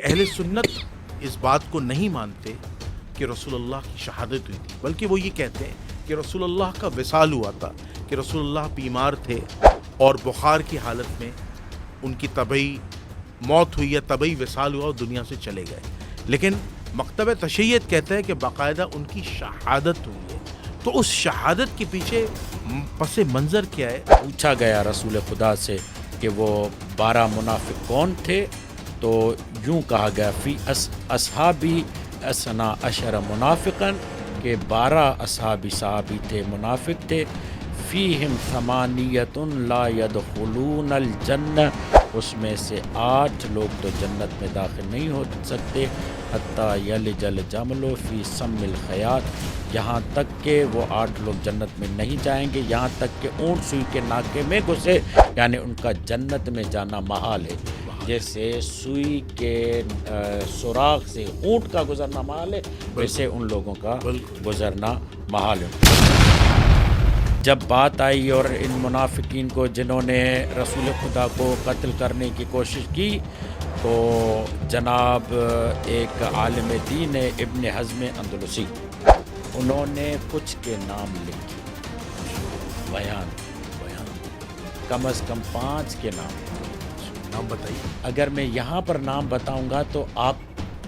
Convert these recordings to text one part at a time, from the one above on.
اہل سنت اس بات کو نہیں مانتے کہ رسول اللہ کی شہادت ہوئی تھی، بلکہ وہ یہ کہتے ہیں کہ رسول اللہ کا وصال ہوا تھا، کہ رسول اللہ بیمار تھے اور بخار کی حالت میں ان کی طبعی موت ہوئی یا طبعی وصال ہوا اور دنیا سے چلے گئے. لیکن مکتبہ تشیعت کہتا ہے کہ باقاعدہ ان کی شہادت ہوئی ہے. تو اس شہادت کے پیچھے پس منظر کیا ہے؟ پوچھا گیا رسول خدا سے کہ وہ 12 منافق کون تھے، تو یوں کہا گیا فی اصحابی اسنا عشر منافقا، کہ 12 صحابی تھے، منافق تھے. فیہم ثمانیۃ لا يدخلون الجنہ، اس میں سے 8 لوگ تو جنت میں داخل نہیں ہو سکتے. حتیٰ یلج الجمل فی سم الخیاط، یہاں تک کہ وہ 8 لوگ جنت میں نہیں جائیں گے یہاں تک کہ اونٹ سوئی کے ناکے میں گھسے، یعنی ان کا جنت میں جانا محال ہے. جیسے سوئی کے سوراخ سے اونٹ کا گزرنا محال ہے، ویسے ان لوگوں کا گزرنا محال ہے. جب بات آئی اور ان منافقین کو جنہوں نے رسول خدا کو قتل کرنے کی کوشش کی، تو جناب ایک عالم دین ہے ابن حزم اندلسی، انہوں نے کچھ کے نام لکھے، بیان کم از کم 5 کے نام بتائیے. اگر میں یہاں پر نام بتاؤں گا تو آپ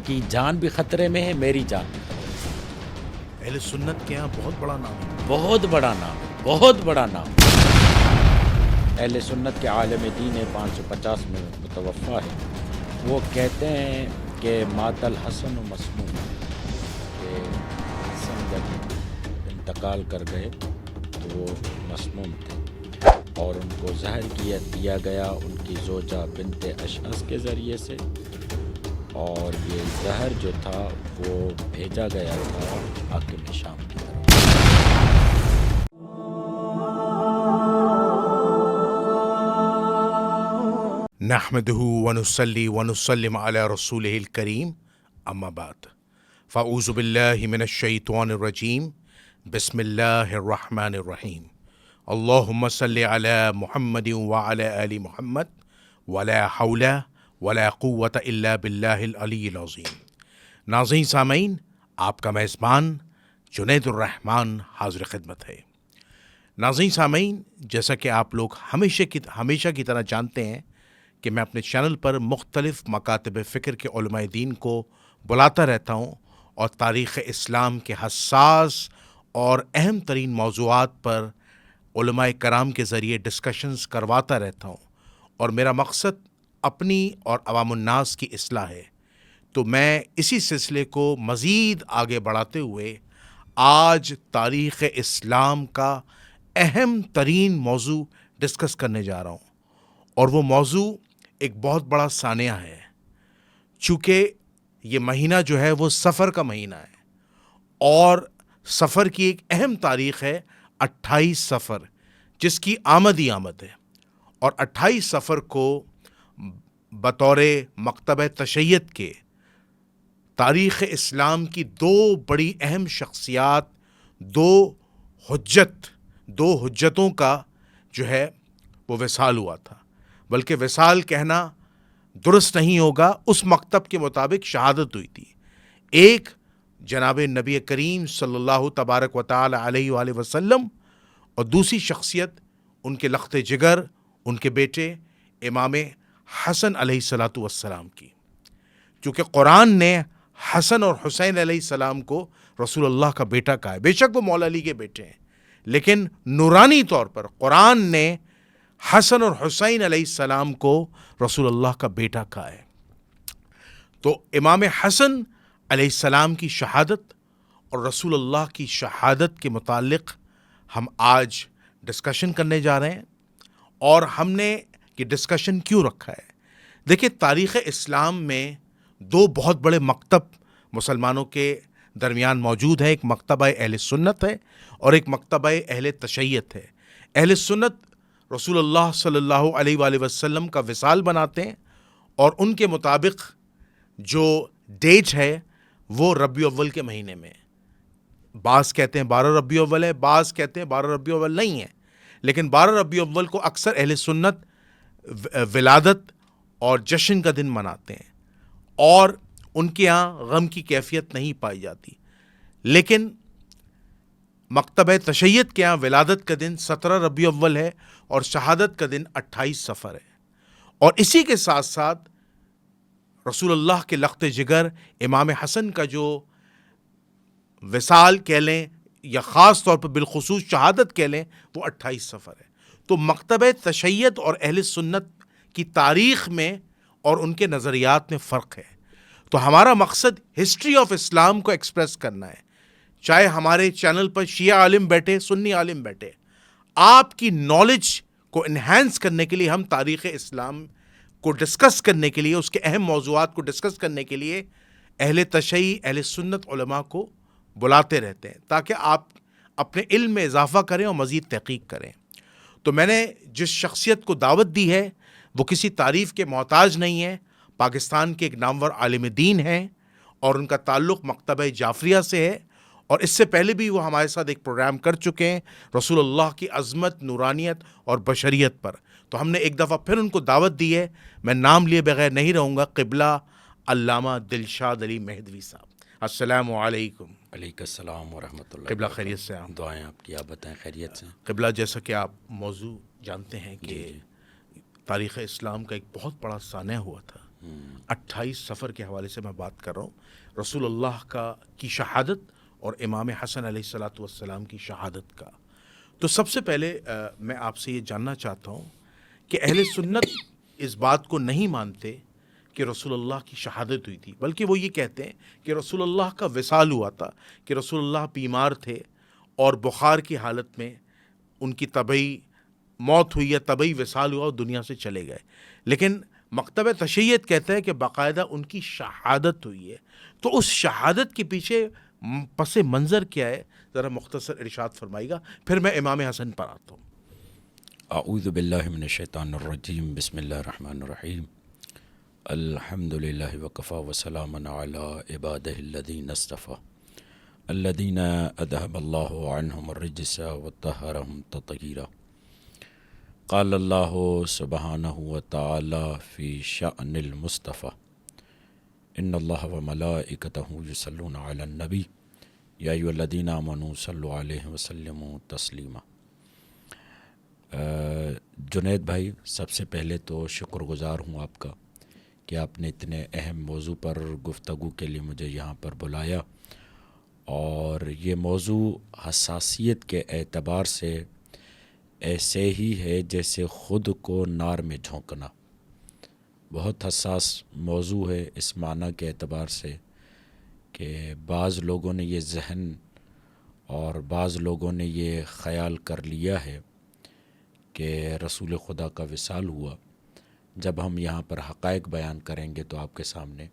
کی جان بھی خطرے میں ہے، میری جان بھی خطرے میں. اہل سنت کے یہاں بہت بڑا نام ہے، بہت بڑا نام، بہت بڑا نام. اہل سنت کے عالم دین 550 میں متوفا ہے. وہ کہتے ہیں کہ مات الحسن و مسموم، کہ حسن جب انتقال کر گئے تو وہ مسموم تھے اور ان کو زہر دیا گیا ان کی زوجہ بنت اشعث کے ذریعے سے، اور یہ زہر جو تھا وہ بھیجا گیا تھا حاکم شام کی طرف. نحمده ونصلي ونسلم على رسوله الكريم، اما بعد، فاعوذ بالله من الشیطان الرجیم، بسم اللہ الرحمن الرحیم. اللهم صل على محمد وعلى آل محمد ولا حول ولا قوة الا باللہ العلی العظیم. ناظرین سامعین، آپ کا میزبان جنید الرحمن حاضر خدمت ہے. ناظرین سامعین، جیسا کہ آپ لوگ ہمیشہ کی طرح جانتے ہیں کہ میں اپنے چینل پر مختلف مکاتب فکر کے علماء دین کو بلاتا رہتا ہوں اور تاریخ اسلام کے حساس اور اہم ترین موضوعات پر علماء کرام کے ذریعے ڈسکشنز کرواتا رہتا ہوں، اور میرا مقصد اپنی اور عوام الناس کی اصلاح ہے. تو میں اسی سلسلے کو مزید آگے بڑھاتے ہوئے آج تاریخ اسلام کا اہم ترین موضوع ڈسکس کرنے جا رہا ہوں، اور وہ موضوع ایک بہت بڑا سانحہ ہے. چونکہ یہ مہینہ جو ہے وہ سفر کا مہینہ ہے، اور سفر کی ایک اہم تاریخ ہے 28 سفر، جس کی آمد ہی آمد ہے. اور 28 سفر کو بطور مکتبہ تشیعت کے تاریخ اسلام کی 2 بڑی اہم شخصیات، دو حجتوں کا جو ہے وہ وصال ہوا تھا. بلکہ وصال کہنا درست نہیں ہوگا، اس مکتب کے مطابق شہادت ہوئی تھی. ایک جناب نبی کریم صلی اللہ تبارک و تعالی علیہ وآلہ وسلم، اور دوسری شخصیت ان کے لخت جگر، ان کے بیٹے امام حسن علیہ الصلاۃ والسلام کی. چونکہ قرآن نے حسن اور حسین علیہ السلام کو رسول اللہ کا بیٹا کہا ہے. بے شک وہ مولا علی کے بیٹے ہیں، لیکن نورانی طور پر قرآن نے حسن اور حسین علیہ السلام کو رسول اللہ کا بیٹا کہا ہے. تو امام حسن علیہ السلام کی شہادت اور رسول اللہ کی شہادت کے متعلق ہم آج ڈسکشن کرنے جا رہے ہیں. اور ہم نے یہ ڈسکشن کیوں رکھا ہے؟ دیکھیں، تاریخ اسلام میں 2 بہت بڑے مکتب مسلمانوں کے درمیان موجود ہیں. ایک مکتبہ اہل سنت ہے اور ایک مکتبہ اہل تشیعت ہے. اہل سنت رسول اللہ صلی اللہ علیہ وآلہ وسلم کا وصال بناتے ہیں، اور ان کے مطابق جو ڈیٹ ہے وہ ربیع اول کے مہینے میں. بعض کہتے ہیں 12 ربیع اول ہے، بعض کہتے ہیں 12 ربیع اول نہیں ہے، لیکن 12 ربیع اول کو اکثر اہل سنت ولادت اور جشن کا دن مناتے ہیں. اور ان کے یہاں غم کی کیفیت نہیں پائی جاتی. لیکن مکتبہ تشیّد کے یہاں ولادت کا دن 17 ربیع اول ہے اور شہادت کا دن 28 صفر ہے. اور اسی کے ساتھ ساتھ رسول اللہ کے لخت جگر امام حسن کا جو وصال کہہ لیں یا خاص طور پر بالخصوص شہادت کہہ لیں وہ 28 صفر ہے. تو مکتبہ تشیّد اور اہل سنت کی تاریخ میں اور ان کے نظریات میں فرق ہے. تو ہمارا مقصد ہسٹری آف اسلام کو ایکسپریس کرنا ہے. چاہے ہمارے چینل پر شیعہ عالم بیٹھے، سنی عالم بیٹھے، آپ کی نالج کو انہینس کرنے کے لیے ہم تاریخ اسلام کو ڈسکس کرنے کے لیے، اس کے اہم موضوعات کو ڈسکس کرنے کے لیے اہل تشیع، اہل سنت علماء کو بلاتے رہتے ہیں تاکہ آپ اپنے علم میں اضافہ کریں اور مزید تحقیق کریں. تو میں نے جس شخصیت کو دعوت دی ہے وہ کسی تعریف کے محتاج نہیں ہے. پاکستان کے ایک نامور عالم دین ہیں اور ان کا تعلق مکتبہ جعفریہ سے ہے، اور اس سے پہلے بھی وہ ہمارے ساتھ ایک پروگرام کر چکے ہیں رسول اللہ کی عظمت، نورانیت اور بشریت پر. تو ہم نے ایک دفعہ پھر ان کو دعوت دی ہے. میں نام لیے بغیر نہیں رہوں گا. قبلہ علامہ دلشاد علی مہدوی صاحب، السلام علیکم. علیکم السلام ورحمۃ اللہ. قبلہ خیریت سے آپ؟ دعائیں آپ کی، آپ بتائیں خیریت سے؟ قبلہ جیسا کہ آپ موضوع جانتے ہیں کہ تاریخ اسلام کا ایک بہت بڑا سانحہ ہوا تھا. 28 صفر کے حوالے سے میں بات کر رہا ہوں، رسول اللہ کی شہادت اور امام حسن علیہ الصلاۃ والسلام کی شہادت کا. تو سب سے پہلے میں آپ سے یہ جاننا چاہتا ہوں کہ اہل سنت اس بات کو نہیں مانتے کہ رسول اللہ کی شہادت ہوئی تھی، بلکہ وہ یہ کہتے ہیں کہ رسول اللہ کا وصال ہوا تھا، کہ رسول اللہ بیمار تھے اور بخار کی حالت میں ان کی طبعی موت ہوئی یا طبعی وصال ہوا اور دنیا سے چلے گئے. لیکن مکتبہ تشیّد کہتا ہے کہ باقاعدہ ان کی شہادت ہوئی ہے. تو اس شہادت کے پیچھے پس منظر کیا ہے، ذرا مختصر ارشاد فرمائیے گا، پھر میں امام حسن پر آتا ہوں. اعوذ باللہ من الشیطان الرجیم، بسم اللہ الرحمن الرحیم. الحمد للہ وکفی وسلام علی عبادہ الذین اصطفی الذین اذھب اللہ عنہم الرجس وطہرہم تطہیرا. قال اللہ سبحانہ وتعالی فی شأن المصطفی ان اللہ وملائکتہ یصلون علی النبی یا ایھا الذین آمنوا صلوا علیہ وسلموا تسلیما. جنید بھائی، سب سے پہلے تو شکر گزار ہوں آپ کا کہ آپ نے اتنے اہم موضوع پر گفتگو کے لیے مجھے یہاں پر بلایا، اور یہ موضوع حساسیت کے اعتبار سے ایسے ہی ہے جیسے خود کو نار میں جھونکنا. بہت حساس موضوع ہے اس معنی کے اعتبار سے کہ بعض لوگوں نے یہ ذہن اور بعض لوگوں نے یہ خیال کر لیا ہے کہ رسول خدا کا وصال ہوا. جب ہم یہاں پر حقائق بیان کریں گے تو آپ کے سامنے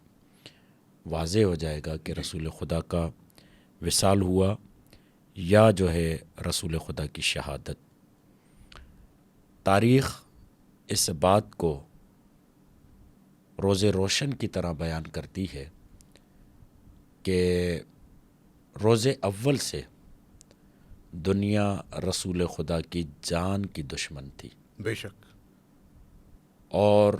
واضح ہو جائے گا کہ رسول خدا کا وصال ہوا یا جو ہے رسول خدا کی شہادت. تاریخ اس بات کو روز روشن کی طرح بیان کرتی ہے کہ روز اول سے دنیا رسول خدا کی جان کی دشمن تھی، بے شک، اور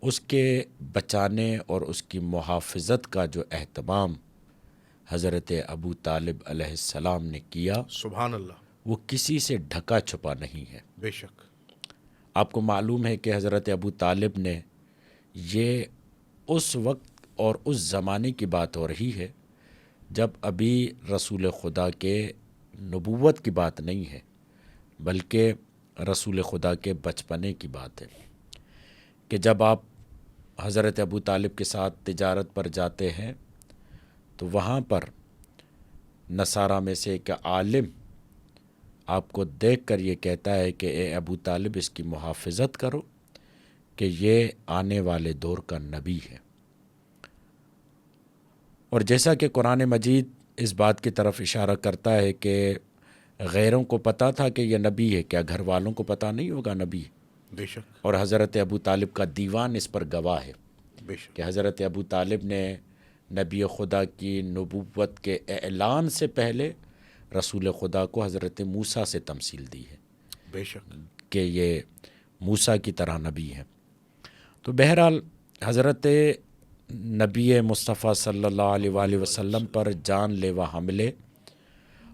اس کے بچانے اور اس کی محافظت کا جو اہتمام حضرت ابو طالب علیہ السلام نے کیا، سبحان اللہ، وہ کسی سے ڈھکا چھپا نہیں ہے. بے شک. آپ کو معلوم ہے کہ حضرت ابو طالب نے، یہ اس وقت اور اس زمانے کی بات ہو رہی ہے جب ابھی رسول خدا کے نبوت کی بات نہیں ہے، بلکہ رسول خدا کے بچپنے کی بات ہے، کہ جب آپ حضرت ابو طالب کے ساتھ تجارت پر جاتے ہیں تو وہاں پر نصارہ میں سے ایک عالم آپ کو دیکھ کر یہ کہتا ہے کہ اے ابو طالب، اس کی محافظت کرو کہ یہ آنے والے دور کا نبی ہے. اور جیسا کہ قرآن مجید اس بات کی طرف اشارہ کرتا ہے کہ غیروں کو پتہ تھا کہ یہ نبی ہے، کیا گھر والوں کو پتہ نہیں ہوگا نبی؟ بے شک، اور حضرت ابو طالب کا دیوان اس پر گواہ ہے بے شک، کہ حضرت ابو طالب نے نبی خدا کی نبوت کے اعلان سے پہلے رسول خدا کو حضرت موسیٰ سے تمثیل دی ہے بے شک. کہ یہ موسیٰ کی طرح نبی ہے. تو بہرحال حضرت نبی مصطفیٰ صلی اللہ علیہ وآلہ وسلم پر جان لیوا حملے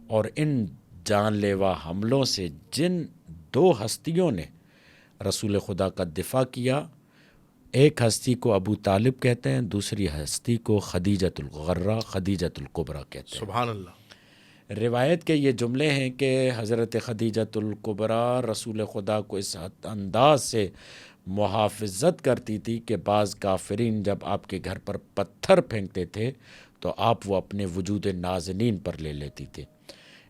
اور ان جان لیوا حملوں سے جن دو ہستیوں نے رسول خدا کا دفاع کیا، ایک ہستی کو ابو طالب کہتے ہیں، دوسری ہستی کو خدیجۃ الغرہ، خدیجۃ الکبریٰ کہتے ہیں۔ سبحان اللہ۔ روایت کے یہ جملے ہیں کہ حضرت خدیجۃ الکبریٰ رسول خدا کو اس انداز سے محافظت کرتی تھی کہ بعض کافرین جب آپ کے گھر پر پتھر پھینکتے تھے تو آپ وہ اپنے وجود نازنین پر لے لیتی تھی۔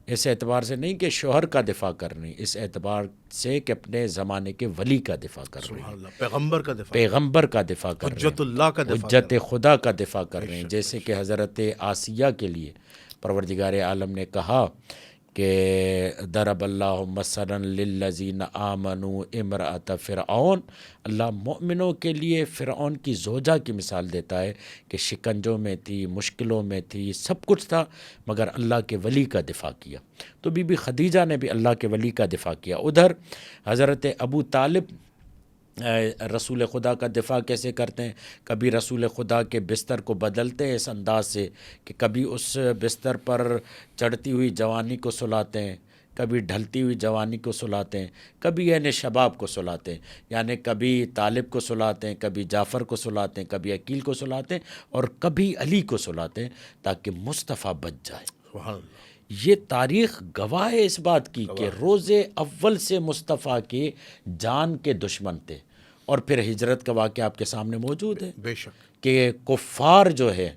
اس اعتبار سے نہیں کہ شوہر کا دفاع کر رہی، اس اعتبار سے کہ اپنے زمانے کے ولی کا دفاع کر رہی، سبحان اللہ، پیغمبر کا دفاع، پیغمبر کا دفاع کر رہے ہیں، حجت اللہ کا دفاع، حجت خدا کا دفاع کر رہے ہیں۔ جیسے کہ حضرت آسیہ کے لیے پروردگار عالم نے کہا کہ ضرب اللہ مثلا للذین آمنوا امرأۃ فرعون، اللہ مومنوں کے لیے فرعون کی زوجہ کی مثال دیتا ہے کہ شکنجوں میں تھی، مشکلوں میں تھی، سب کچھ تھا، مگر اللہ کے ولی کا دفاع کیا۔ تو بی بی خدیجہ نے بھی اللہ کے ولی کا دفاع کیا۔ ادھر حضرت ابو طالب رسول خدا کا دفاع کیسے کرتے ہیں؟ کبھی رسول خدا کے بستر کو بدلتے ہیں اس انداز سے کہ کبھی اس بستر پر چڑھتی ہوئی جوانی کو سلاتے ہیں، کبھی ڈھلتی ہوئی جوانی کو سلاتے ہیں، کبھی یعنی شباب کو سلاتے ہیں، یعنی کبھی طالب کو سلاتے ہیں، کبھی جعفر کو سلاتے ہیں، کبھی عقیل کو سلاتے ہیں، اور کبھی علی کو سلاتے ہیں تاکہ مصطفیٰ بچ جائے۔ سبحان اللہ۔ یہ تاریخ گواہ ہے اس بات کی کہ روز اول سے مصطفیٰ کے جان کے دشمن تھے، اور پھر ہجرت کا واقعہ آپ کے سامنے موجود ہے بے شک، کہ کفار جو ہے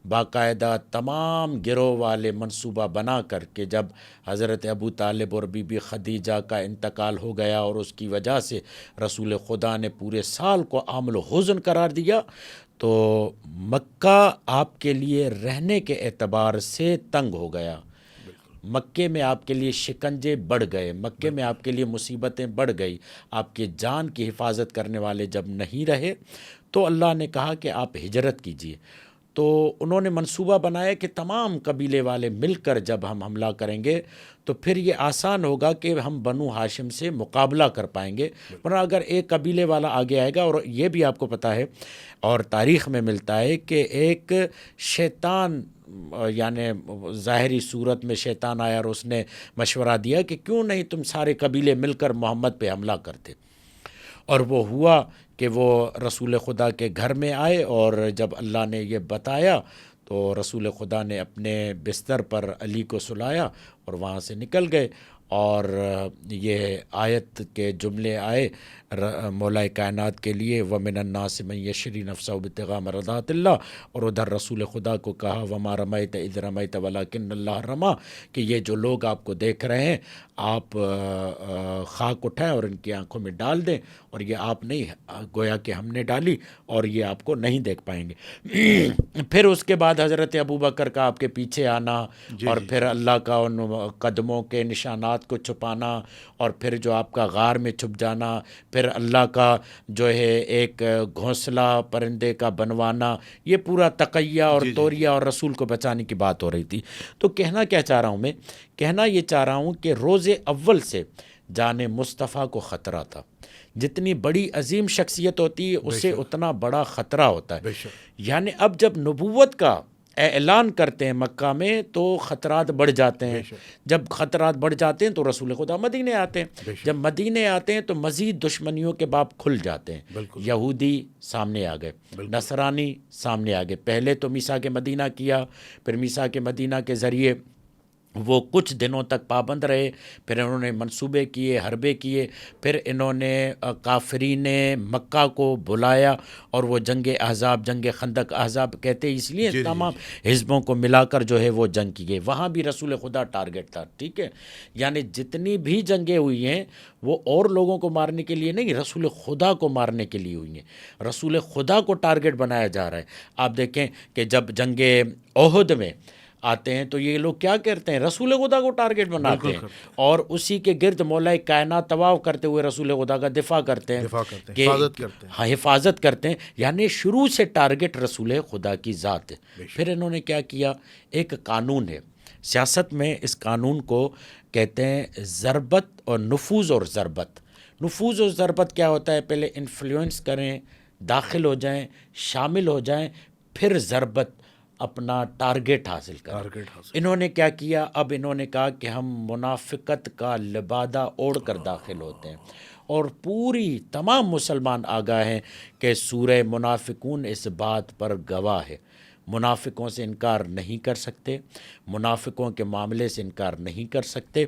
باقاعدہ تمام گروہ والے منصوبہ بنا کر کے جب حضرت ابو طالب اور بی بی خدیجہ کا انتقال ہو گیا اور اس کی وجہ سے رسول خدا نے پورے سال کو عامل حزن قرار دیا، تو مکہ آپ کے لیے رہنے کے اعتبار سے تنگ ہو گیا، مکے میں آپ کے لیے شکنجے بڑھ گئے، مکے میں آپ کے لیے مصیبتیں بڑھ گئی، آپ کی جان کی حفاظت کرنے والے جب نہیں رہے تو اللہ نے کہا کہ آپ ہجرت کیجیے۔ تو انہوں نے منصوبہ بنایا کہ تمام قبیلے والے مل کر جب ہم حملہ کریں گے تو پھر یہ آسان ہوگا کہ ہم بنو ہاشم سے مقابلہ کر پائیں گے، ورنہ اگر ایک قبیلے والا آگے آئے گا، اور یہ بھی آپ کو پتہ ہے اور تاریخ میں ملتا ہے کہ ایک شیطان یعنی ظاہری صورت میں شیطان آیا اور اس نے مشورہ دیا کہ کیوں نہیں تم سارے قبیلے مل کر محمد پہ حملہ کرتے، اور وہ ہوا کہ وہ رسول خدا کے گھر میں آئے، اور جب اللہ نے یہ بتایا تو رسول خدا نے اپنے بستر پر علی کو سلایا اور وہاں سے نکل گئے، اور یہ آیت کے جملے آئے مولا کائنات کے لیے وَمِنَ النَّاسِ مَن يَشْرِي نَفْسَهُ ابْتِغَاءَ مَرْضَاتِ اللَّهِ، اور ادھر رسول خدا کو کہا وَمَا رَمَيْتَ إِذْ رَمَيْتَ وَلَكِنَّ اللَّهَ رَمَى، کہ یہ جو لوگ آپ کو دیکھ رہے ہیں آپ خاک اٹھائیں اور ان کی آنکھوں میں ڈال دیں، اور یہ آپ نہیں، گویا کہ ہم نے ڈالی اور یہ آپ کو نہیں دیکھ پائیں گے۔ پھر اس کے بعد حضرت ابوبکر کا آپ کے پیچھے آنا، اور پھر اللہ کا ان قدموں کے نشانات کو چھپانا، اور پھر جو آپ کا غار میں چھپ جانا، پھر اللہ کا جو ہے ایک گھونسلہ پرندے کا بنوانا، یہ پورا تقیہ اور توریہ اور رسول کو بچانے کی بات ہو رہی تھی۔ تو کہنا کیا چاہ رہا ہوں میں؟ کہنا یہ چاہ رہا ہوں کہ روز اول سے جان مصطفیٰ کو خطرہ تھا۔ جتنی بڑی عظیم شخصیت ہوتی ہے اس سے اتنا بڑا خطرہ ہوتا ہے، یعنی اب جب نبوت کا اعلان کرتے ہیں مکہ میں تو خطرات بڑھ جاتے ہیں، جب خطرات بڑھ جاتے ہیں تو رسول خدا مدینے آتے ہیں، جب مدینے آتے ہیں تو مزید دشمنیوں کے باب کھل جاتے ہیں، یہودی سامنے آ گئے، نصرانی سامنے آ گئے، پہلے تو میثاق مدینہ کیا، پھر میثاق مدینہ کے ذریعے وہ کچھ دنوں تک پابند رہے، پھر انہوں نے منصوبے کیے، حربے کیے، پھر انہوں نے کافرین مکہ کو بلایا، اور وہ جنگ احزاب، جنگ خندق احزاب کہتے ہیں اس لیے تمام حزبوں کو ملا کر جو ہے وہ جنگ کی گئی، وہاں بھی رسول خدا ٹارگٹ تھا، ٹھیک ہے، یعنی جتنی بھی جنگیں ہوئی ہیں وہ اور لوگوں کو مارنے کے لیے نہیں، رسول خدا کو مارنے کے لیے ہوئی ہیں، رسول خدا کو ٹارگٹ بنایا جا رہا ہے۔ آپ دیکھیں کہ جب جنگ احد میں آتے ہیں تو یہ لوگ کیا کرتے ہیں؟ رسول خدا کو ٹارگٹ بناتے ہیں، اور اسی کے گرد مولا کائنات طواف کرتے ہوئے رسول خدا کا دفاع کرتے ہیں، حفاظت کرتے ہیں، یعنی شروع سے ٹارگٹ رسول خدا کی ذات ہے۔ پھر انہوں نے کیا کیا؟ ایک قانون ہے سیاست میں، اس قانون کو کہتے ہیں ضربت اور نفوذ اور ضربت۔ نفوذ اور ضربت کیا ہوتا ہے؟ پہلے انفلوئنس کریں، داخل ہو جائیں، شامل ہو جائیں، پھر ضربت اپنا ٹارگٹ حاصل کریں. انہوں نے کیا کیا؟ اب انہوں نے کہا کہ ہم منافقت کا لبادہ اوڑھ کر داخل ہوتے ہیں، اور پوری تمام مسلمان آگاہ ہیں کہ سورہ منافقون اس بات پر گواہ ہے. منافقوں سے انکار نہیں کر سکتے، منافقوں کے معاملے سے انکار نہیں کر سکتے.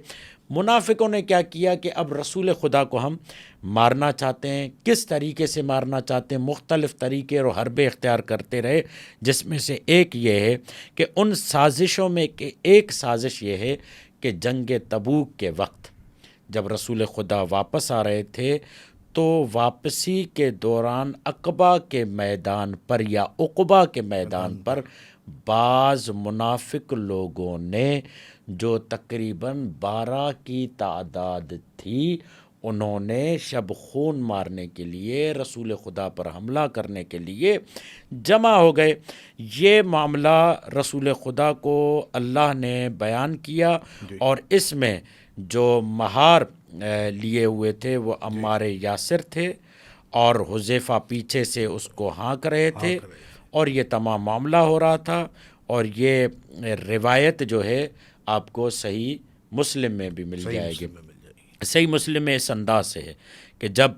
منافقوں نے کیا کیا کہ اب رسول خدا کو ہم مارنا چاہتے ہیں. کس طریقے سے مارنا چاہتے ہیں؟ مختلف طریقے اور حربے اختیار کرتے رہے، جس میں سے ایک یہ ہے کہ ان سازشوں میں ایک سازش یہ ہے کہ جنگ تبوک کے وقت جب رسول خدا واپس آ رہے تھے تو واپسی کے دوران عقبہ کے میدان پر یا عقبہ کے میدان پر بعض منافق لوگوں نے، جو تقریباً 12 کی تعداد تھی، انہوں نے شب خون مارنے کے لیے، رسول خدا پر حملہ کرنے کے لیے جمع ہو گئے. یہ معاملہ رسول خدا کو اللہ نے بیان کیا، اور اس میں جو مہار لیے ہوئے تھے وہ عمار یاسر تھے، اور حذیفہ پیچھے سے اس کو ہانک رہے تھے، اور یہ تمام معاملہ ہو رہا تھا. اور یہ روایت جو ہے آپ کو صحیح مسلم میں بھی مل جائے گی. صحیح مسلم میں اس انداز سے ہے کہ جب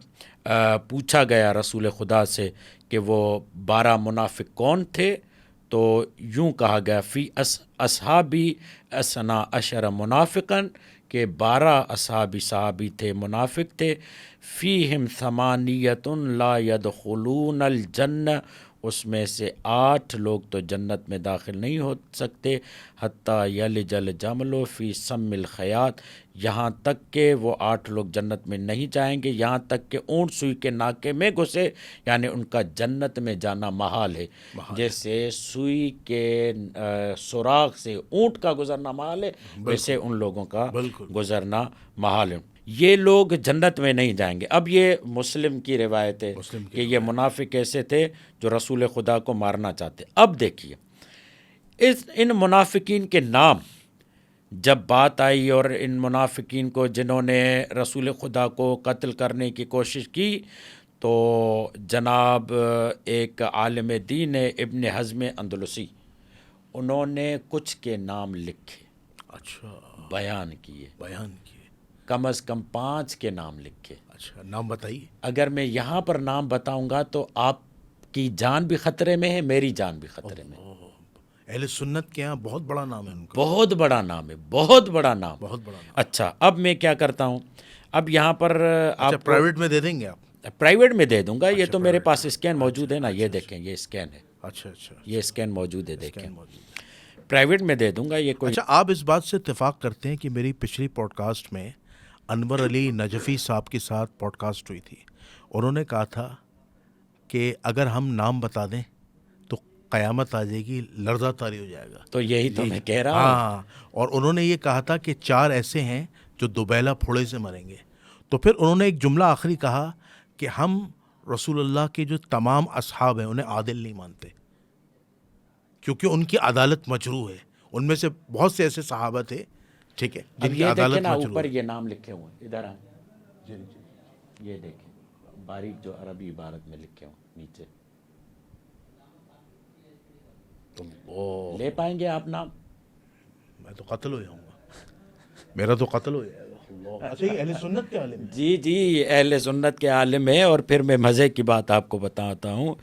پوچھا گیا رسول خدا سے کہ وہ 12 منافق کون تھے، تو یوں کہا گیا فی اصحابی اسنا عشر منافقاً، کہ 12 صحابی تھے، منافق تھے. فیہم ثمانیۃ لا یدخلون الجنہ، اس میں سے 8 لوگ تو جنت میں داخل نہیں ہو سکتے. حتیٰ یلج الجمل فی سم الخیاط، یہاں تک کہ وہ 8 لوگ جنت میں نہیں جائیں گے یہاں تک کہ اونٹ سوئی کے ناکے میں گھسے، یعنی ان کا جنت میں جانا محال ہے. جیسے سوئی کے سوراخ سے اونٹ کا گزرنا محال ہے، ویسے ان لوگوں کا گزرنا محال ہے. یہ لوگ جنت میں نہیں جائیں گے. اب یہ مسلم کی روایت ہے کہ یہ منافق ایسے تھے جو رسول خدا کو مارنا چاہتے. اب دیکھیے ان منافقین کے نام جب بات آئی، اور ان منافقین کو جنہوں نے رسول خدا کو قتل کرنے کی کوشش کی، تو جناب ایک عالم دین ابن حزم اندلسی، انہوں نے کچھ کے نام لکھے، بیان کیے، کم از کم 5 کے نام لکھے. اچھا، نام بتائیے. اگر میں یہاں پر نام بتاؤں گا تو آپ کی جان بھی خطرے میں ہے، میری جان بھی خطرے میں. اہل سنت کے یہاں بہت بڑا نام ہے ان کا. بہت بڑا نام ہے، بہت بڑا نام. اچھا، اب میں کیا کرتا ہوں، اب یہاں پر آپ پرائیویٹ میں دے دیں گے؟ آپ پرائیویٹ میں دے دوں گا. یہ تو میرے پاس اسکین موجود ہے نا، یہ دیکھیں، یہ اسکین ہے. اچھا، یہ اسکین موجود ہے، دیکھیں، پرائیویٹ میں دے دوں گا. یہ کوئی اچھا، آپ اس بات سے اتفاق کرتے ہیں کہ میری پچھلی پوڈ کاسٹ میں انور علی نجفی صاحب کے ساتھ پوڈ کاسٹ ہوئی تھی. انہوں نے کہا تھا کہ اگر ہم نام بتا دیں تو قیامت آ جائے گی، لرزہ طاری ہو جائے گا. تو یہی تو میں کہہ رہا ہوں. ہاں، اور انہوں نے یہ کہا تھا کہ 4 ایسے ہیں جو دوبیلا پھوڑے سے مریں گے. تو پھر انہوں نے ایک جملہ آخری کہا کہ ہم رسول اللہ کے جو تمام اصحاب ہیں انہیں عادل نہیں مانتے، کیونکہ ان کی عدالت مجروح ہے. ان میں سے بہت سے ایسے صحابہ تھے، ٹھیک ہے، اب یہ دیکھیں نا، اوپر یہ نام لکھے ہوئے ہیں، ادھر آئیں، یہ دیکھیں باریک جو عربی عبارت میں لکھے ہوں نیچے. تم لے پائیں گے آپ نام؟ میں تو قتل ہو جاؤں گا، میرا تو قتل ہو جائے گا. اچھا، یہ اہل سنت کے عالم ہے؟ جی، اہل سنت کے عالم ہے. اور پھر میں مزے کی بات آپ کو بتاتا ہوں،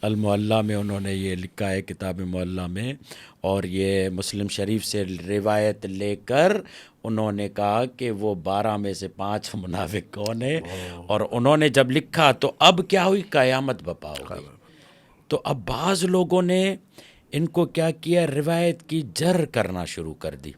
المعلیٰ میں انہوں نے یہ لکھا ہے، کتاب معلیٰ میں، اور یہ مسلم شریف سے روایت لے کر انہوں نے کہا کہ وہ 12 میں سے 5 منافق کون ہیں. اور انہوں نے جب لکھا تو اب کیا ہوئی، قیامت بپا ہو گئی. تو اب بعض لوگوں نے ان کو کیا کیا، روایت کی جر کرنا شروع کر دی،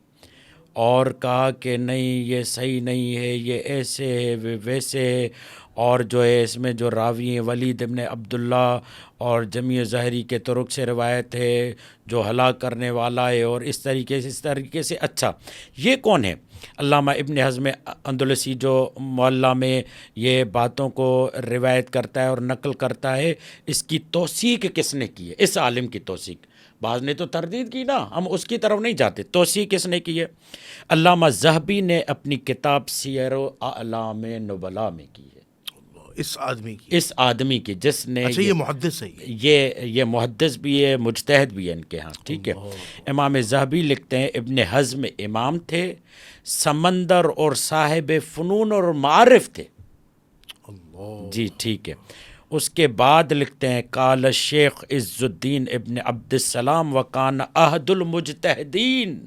اور کہا کہ نہیں یہ صحیح نہیں ہے، یہ ایسے ہے ویسے ہے. اور جو ہے اس میں جو راوی ہیں ولید ابن عبداللہ اور جمیع ظاہری کے طرق سے روایت ہے جو ہلاک کرنے والا ہے، اور اس طریقے سے. اچھا، یہ کون ہے؟ علامہ ابن حزم اندلسی جو معلیٰ میں یہ باتوں کو روایت کرتا ہے اور نقل کرتا ہے، اس کی توثیق کس نے کی ہے؟ اس عالم کی توثیق. بعض نے تو تردید کی نا، ہم اس کی طرف نہیں جاتے. توثیق کس نے کی ہے؟ علامہ ذہبی نے اپنی کتاب سیر و اعلام نبلاء میں کی ہے. اس آدمی کی جس نے اچھا یہ محدث ہے، یہ محدث بھی ہے، مجتہد بھی ہے ان کے ہاں، ٹھیک ہے۔ امام ذہبی لکھتے ہیں ابن حزم امام تھے، سمندر اور صاحب فنون اور معارف تھے، جی ٹھیک ہے۔ اس کے بعد لکھتے ہیں قال الشیخ عز الدین ابن عبد السلام وکان احد المجتہدین،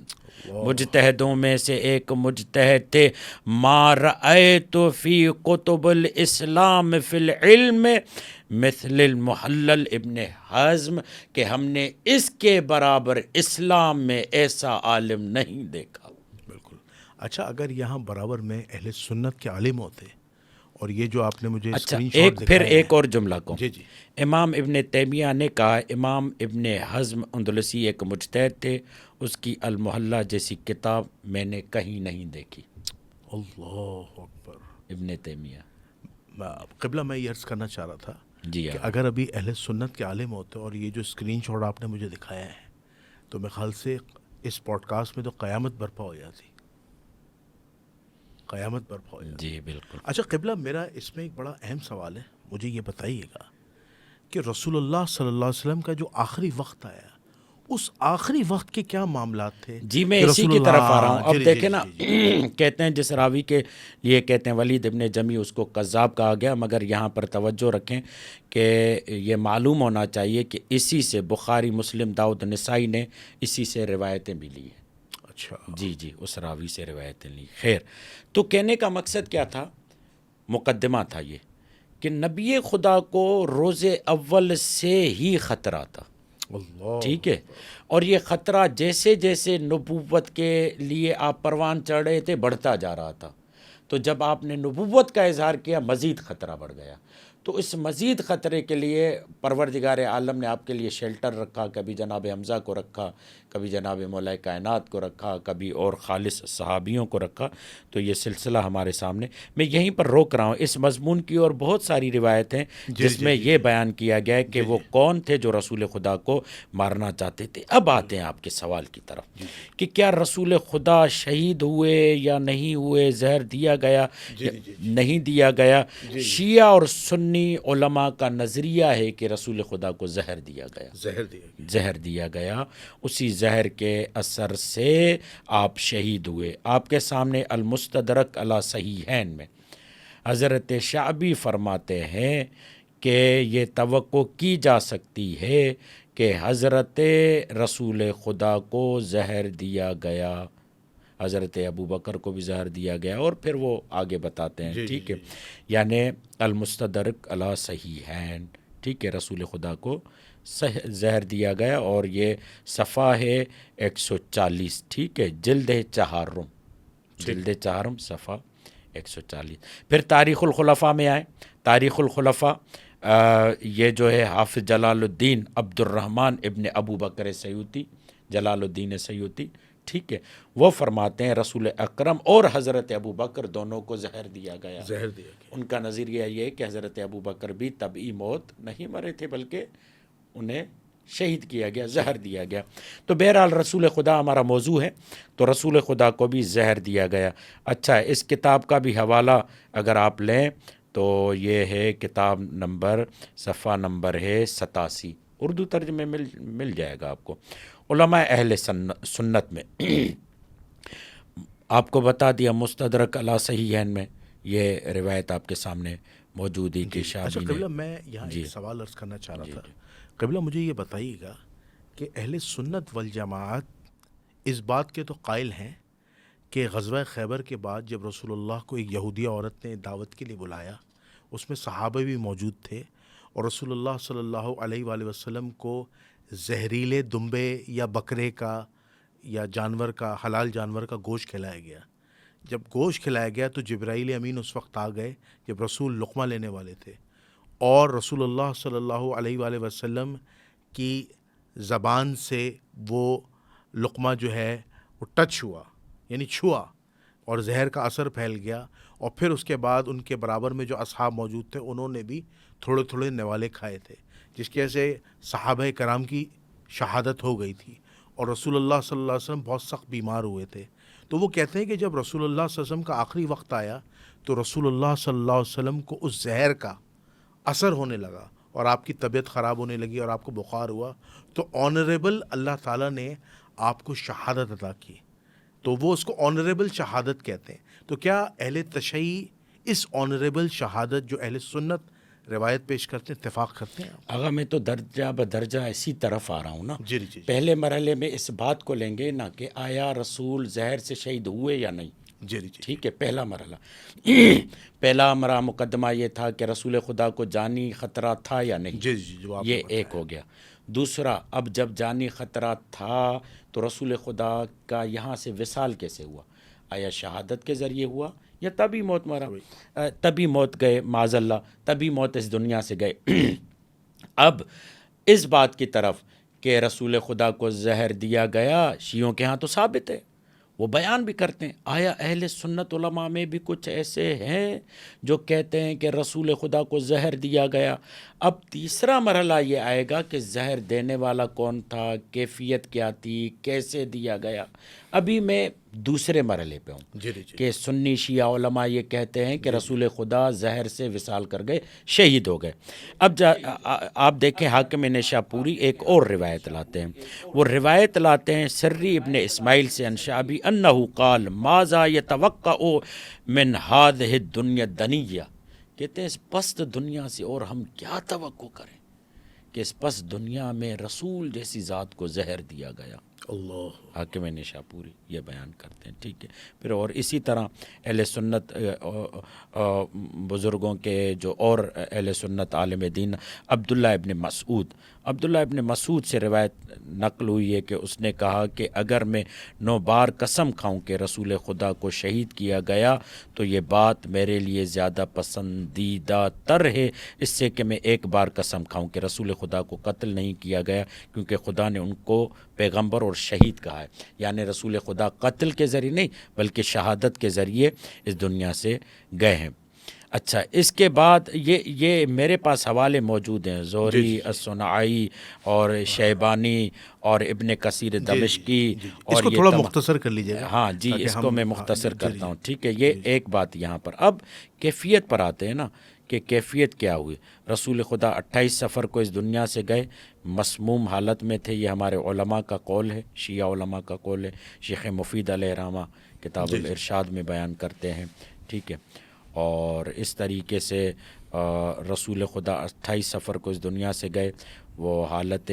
مجتہدوں میں سے ایک مجتہد تھے، ما رأیت فی کتب الاسلام فی العلم مثل المحلل ابن حزم، کہ ہم نے اس کے برابر اسلام میں ایسا عالم نہیں دیکھا۔ بالکل۔ اچھا اگر یہاں برابر میں اہل سنت کے عالم ہوتے، اور یہ جو آپ نے مجھے اچھا اسکرین شاٹ پھر دکھائے ایک اور جملہ کو، جی جی، امام ابن تیمیہ نے کہا امام ابن حزم اندلسی ایک مجتہد تھے، اس کی المحلہ جیسی کتاب میں نے کہیں نہیں دیکھی۔ اللہ اکبر۔ ابن تیمیہ، قبلہ میں یہ عرض کرنا چاہ رہا تھا جی کہ ہاں، اگر ابھی اہل سنت کے عالم ہوتے اور یہ جو اسکرین شاٹ آپ نے مجھے دکھایا ہے، تو میرے خیال سے اس پوڈ کاسٹ میں تو قیامت برپا ہو جاتی، قیامت برپا ہو جاتی۔ جی بالکل۔ اچھا قبلہ میرا اس میں ایک بڑا اہم سوال ہے، مجھے یہ بتائیے گا کہ رسول اللہ صلی اللہ علیہ وسلم کا جو آخری وقت آیا، اس آخری وقت کے کیا معاملات تھے؟ جی میں کہ اسی رسول کی طرف آ رہا ہوں۔ اللہ اب دیکھیں نا، کہتے ہیں جس راوی کے لیے کہتے ہیں ولید ابن جمی، اس کو کذاب کہا گیا، مگر یہاں پر توجہ رکھیں کہ یہ معلوم ہونا چاہیے کہ اسی سے بخاری، مسلم، داؤد، نسائی نے اسی سے روایتیں بھی لی ہیں۔ اچھا جی جی، اس راوی سے روایتیں لی۔ خیر، تو کہنے کا مقصد کیا تھا؟ مقدمہ تھا یہ کہ نبی خدا کو روز اول سے ہی خطرہ تھا، اللہ، ٹھیک ہے، اور یہ خطرہ جیسے جیسے نبوت کے لیے آپ پروان چڑھ رہے تھے بڑھتا جا رہا تھا، تو جب آپ نے نبوت کا اظہار کیا مزید خطرہ بڑھ گیا۔ تو اس مزید خطرے کے لیے پروردگار عالم نے آپ کے لیے شیلٹر رکھا، کبھی جناب حمزہ کو رکھا، کبھی جناب مولا کائنات کو رکھا، کبھی اور خالص صحابیوں کو رکھا۔ تو یہ سلسلہ ہمارے سامنے، میں یہیں پر روک رہا ہوں۔ اس مضمون کی اور بہت ساری روایتیں جس میں یہ بیان کیا گیا ہے کہ وہ کون تھے جو رسول خدا کو مارنا چاہتے تھے۔ اب آتے ہیں آپ کے سوال کی طرف کہ کیا رسول خدا شہید ہوئے یا نہیں ہوئے، زہر دیا گیا یا نہیں دیا گیا؟ شیعہ اور سنی علماء کا نظریہ ہے کہ رسول خدا کو زہر دیا گیا، زہر دیا گیا، اسی زہر کے اثر سے آپ شہید ہوئے۔ آپ کے سامنے المستدرک علی صحیحین میں حضرت شعبی فرماتے ہیں کہ یہ توقع کی جا سکتی ہے کہ حضرت رسول خدا کو زہر دیا گیا، حضرت ابو بکر کو بھی زہر دیا گیا، اور پھر وہ آگے بتاتے ہیں، ٹھیک ہے، یعنی المستدرک علی صحیحین، ٹھیک ہے، رسول خدا کو زہر دیا گیا، اور یہ صفحہ ہے 140، ٹھیک ہے، جلد چہارم، جلد چہارم صفحہ 140۔ پھر تاریخ الخلفاء میں آئے، تاریخ الخلفاء یہ جو ہے حافظ جلال الدین عبد الرحمن ابن ابو بکر سیوطی، جلال الدین سیوطی، ٹھیک ہے، وہ فرماتے ہیں رسول اکرم اور حضرت ابو بکر دونوں کو زہر دیا گیا۔ ان کا نظریہ یہ ہے کہ حضرت ابو بکر بھی طبعی موت نہیں مرے تھے، بلکہ انہیں شہید کیا گیا، زہر دیا گیا۔ تو بہرحال رسول خدا ہمارا موضوع ہے، تو رسول خدا کو بھی زہر دیا گیا۔ اچھا، اس کتاب کا بھی حوالہ اگر آپ لیں تو یہ ہے کتاب نمبر، صفحہ نمبر ہے 87، اردو ترجمے مل جائے گا آپ کو، علماء اہل سنت میں۔ آپ کو بتا دیا مستدرک علی صحیحین میں یہ روایت آپ کے سامنے موجود ہے کہ اچھا شعبی قبلہ نے، میں یہاں ایک سوال عرض کرنا چاہ رہا جی تھا۔ قبلہ مجھے یہ بتائیے گا کہ اہل سنت والجماعت اس بات کے تو قائل ہیں کہ غزوہ خیبر کے بعد جب رسول اللہ کو ایک یہودیہ عورت نے دعوت کے لیے بلایا، اس میں صحابہ بھی موجود تھے، اور رسول اللہ صلی اللہ علیہ وآلہ وسلم کو زہریلے دمبے یا بکرے کا یا جانور کا، حلال جانور کا گوشت کھلایا گیا۔ جب گوشت کھلایا گیا تو جبرائیل امین اس وقت آ گئے جب رسول لقمہ لینے والے تھے، اور رسول اللہ صلی اللہ علیہ وآلہ وسلم کی زبان سے وہ لقمہ جو ہے وہ ٹچ ہوا، یعنی چھوا، اور زہر کا اثر پھیل گیا، اور پھر اس کے بعد ان کے برابر میں جو اصحاب موجود تھے انہوں نے بھی تھوڑے تھوڑے نوالے کھائے تھے، جس کی وجہ سے صحابہ کرام کی شہادت ہو گئی تھی، اور رسول اللہ صلی اللہ علیہ وسلم بہت سخت بیمار ہوئے تھے۔ تو وہ کہتے ہیں کہ جب رسول اللہ صلی اللہ علیہ وسلم کا آخری وقت آیا تو رسول اللہ صلی اللہ علیہ وسلم کو اس زہر کا اثر ہونے لگا اور آپ کی طبیعت خراب ہونے لگی اور آپ کو بخار ہوا، تو آنریبل اللہ تعالیٰ نے آپ کو شہادت عطا کی، تو وہ اس کو آنریبل شہادت کہتے ہیں۔ تو کیا اہل تشیع اس آنریبل شہادت جو اہل سنت روایت پیش کرتے ہیں اتفاق کرتے ہیں؟ آغا میں تو درجہ بدرجہ اسی طرف آ رہا ہوں نا۔ جی جی پہلے مرحلے میں اس بات کو لیں گے نا کہ آیا رسول زہر سے شہید ہوئے یا نہیں، جی جی ٹھیک ہے، پہلا مرحلہ۔ پہلا ہمارا مقدمہ یہ تھا کہ رسول خدا کو جانی خطرہ تھا یا نہیں، جی جی جو آپ نے یہ ایک ہو گیا۔ دوسرا، اب جب جانی خطرہ تھا تو رسول خدا کا یہاں سے وصال کیسے ہوا؟ آیا شہادت کے ذریعے ہوا یا تبھی موت مرا، تبھی موت گئے معاذ اللہ، تبھی موت اس دنیا سے گئے۔ اب اس بات کی طرف کہ رسول خدا کو زہر دیا گیا شیعوں کے ہاں تو ثابت ہے، وہ بیان بھی کرتے ہیں۔ آیا اہل سنت علماء میں بھی کچھ ایسے ہیں جو کہتے ہیں کہ رسول خدا کو زہر دیا گیا؟ اب تیسرا مرحلہ یہ آئے گا کہ زہر دینے والا کون تھا، کیفیت کیا تھی، کیسے دیا گیا۔ ابھی میں دوسرے مرحلے پہ ہوں جی جی کہ سنی شیعہ علماء یہ کہتے ہیں کہ رسول خدا زہر سے وصال کر گئے، شہید ہو گئے۔ اب آپ دیکھیں حاکم نشاپوری ایک اور روایت لاتے ہیں، وہ روایت لاتے ہیں سری ابن اسماعیل سے عن شعبی انہ قال ماذا یتوقع من هذه الدنیا الدنیہ، کہتے ہیں اس پست دنیا سے اور ہم کیا توقع کریں کہ اس پست دنیا میں رسول جیسی ذات کو زہر دیا گیا۔ اللہ حاکم نشاپوری یہ بیان کرتے ہیں، ٹھیک ہے۔ پھر اور اسی طرح اہل سنت بزرگوں کے جو اور اہل سنت عالم دین عبداللہ ابن مسعود سے روایت نقل ہوئی ہے کہ اس نے کہا کہ اگر میں 9 بار قسم کھاؤں کہ رسول خدا کو شہید کیا گیا تو یہ بات میرے لیے زیادہ پسندیدہ تر ہے اس سے کہ میں 1 بار قسم کھاؤں کہ رسول خدا کو قتل نہیں کیا گیا، کیونکہ خدا نے ان کو پیغمبر اور شہید کہا ہے، یعنی رسول خدا قتل کے ذریعے نہیں بلکہ شہادت کے ذریعے اس دنیا سے گئے ہیں۔ اچھا، اس کے بعد یہ میرے پاس حوالے موجود ہیں، زہری، الصنعائی اور شیبانی اور ابن کثیر دمشقی، اور اس کو یہ تھوڑا مختصر کر لیجیے گا۔ ہاں جی، اس کو میں مختصر کرتا ہوں، ٹھیک ہے۔ یہ ایک بات یہاں پر۔ اب کیفیت پر آتے ہیں نا کہ کیفیت کیا ہوئی۔ رسول خدا 28 صفر کو اس دنیا سے گئے، مسموم حالت میں تھے، یہ ہمارے علماء کا قول ہے، شیعہ علماء کا قول ہے، شیخ مفید علیہ رحمہ کتاب الارشاد میں بیان کرتے ہیں، ٹھیک ہے۔ اور اس طریقے سے رسول خدا 28 صفر کو اس دنیا سے گئے، وہ حالت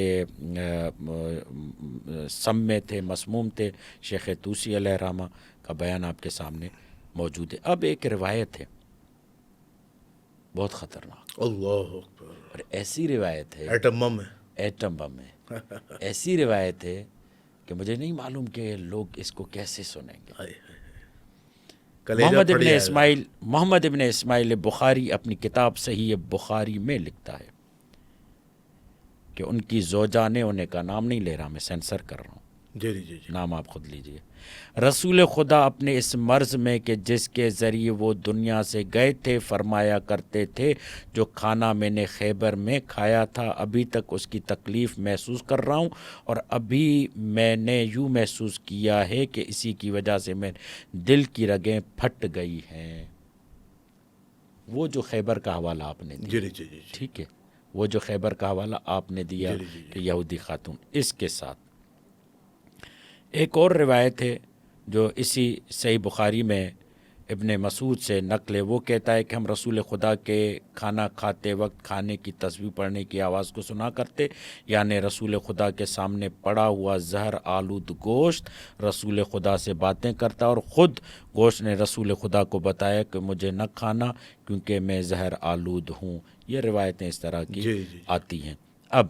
سم میں تھے، مسموم تھے، شیخ طوسی علیہ رحمہ کا بیان آپ کے سامنے موجود ہے۔ اب ایک روایت ہے بہت خطرناک، اللہ اکبر، اور ایسی روایت ہے، ایٹم بم ہے، ایٹم بم ہے، ایسی روایت ہے کہ مجھے نہیں معلوم کہ لوگ اس کو کیسے سنیں گے۔ محمد ابن اسماعیل بخاری اپنی کتاب صحیح بخاری میں لکھتا ہے کہ ان کی زوجہ نے، انہیں کا نام نہیں لے رہا، میں سینسر کر رہا ہوں، جی جی جی، نام آپ خود لیجئے۔ رسول خدا اپنے اس مرض میں کہ جس کے ذریعے وہ دنیا سے گئے تھے فرمایا کرتے تھے، جو کھانا میں نے خیبر میں کھایا تھا ابھی تک اس کی تکلیف محسوس کر رہا ہوں، اور ابھی میں نے یوں محسوس کیا ہے کہ اسی کی وجہ سے میں دل کی رگیں پھٹ گئی ہیں۔ وہ جو خیبر کا حوالہ آپ نے دیا، جی جی جی، ٹھیک ہے، وہ جو خیبر کا حوالہ آپ نے دیا کہ یہودی خاتون، اس کے ساتھ ایک اور روایت ہے جو اسی صحیح بخاری میں ابن مسعود سے نقل ہے، وہ کہتا ہے کہ ہم رسول خدا کے کھانا کھاتے وقت کھانے کی تسبیح پڑھنے کی آواز کو سنا کرتے، یعنی رسول خدا کے سامنے پڑا ہوا زہر آلود گوشت رسول خدا سے باتیں کرتا، اور خود گوشت نے رسول خدا کو بتایا کہ مجھے نہ کھانا کیونکہ میں زہر آلود ہوں۔ یہ روایتیں اس طرح کی آتی ہیں۔ اب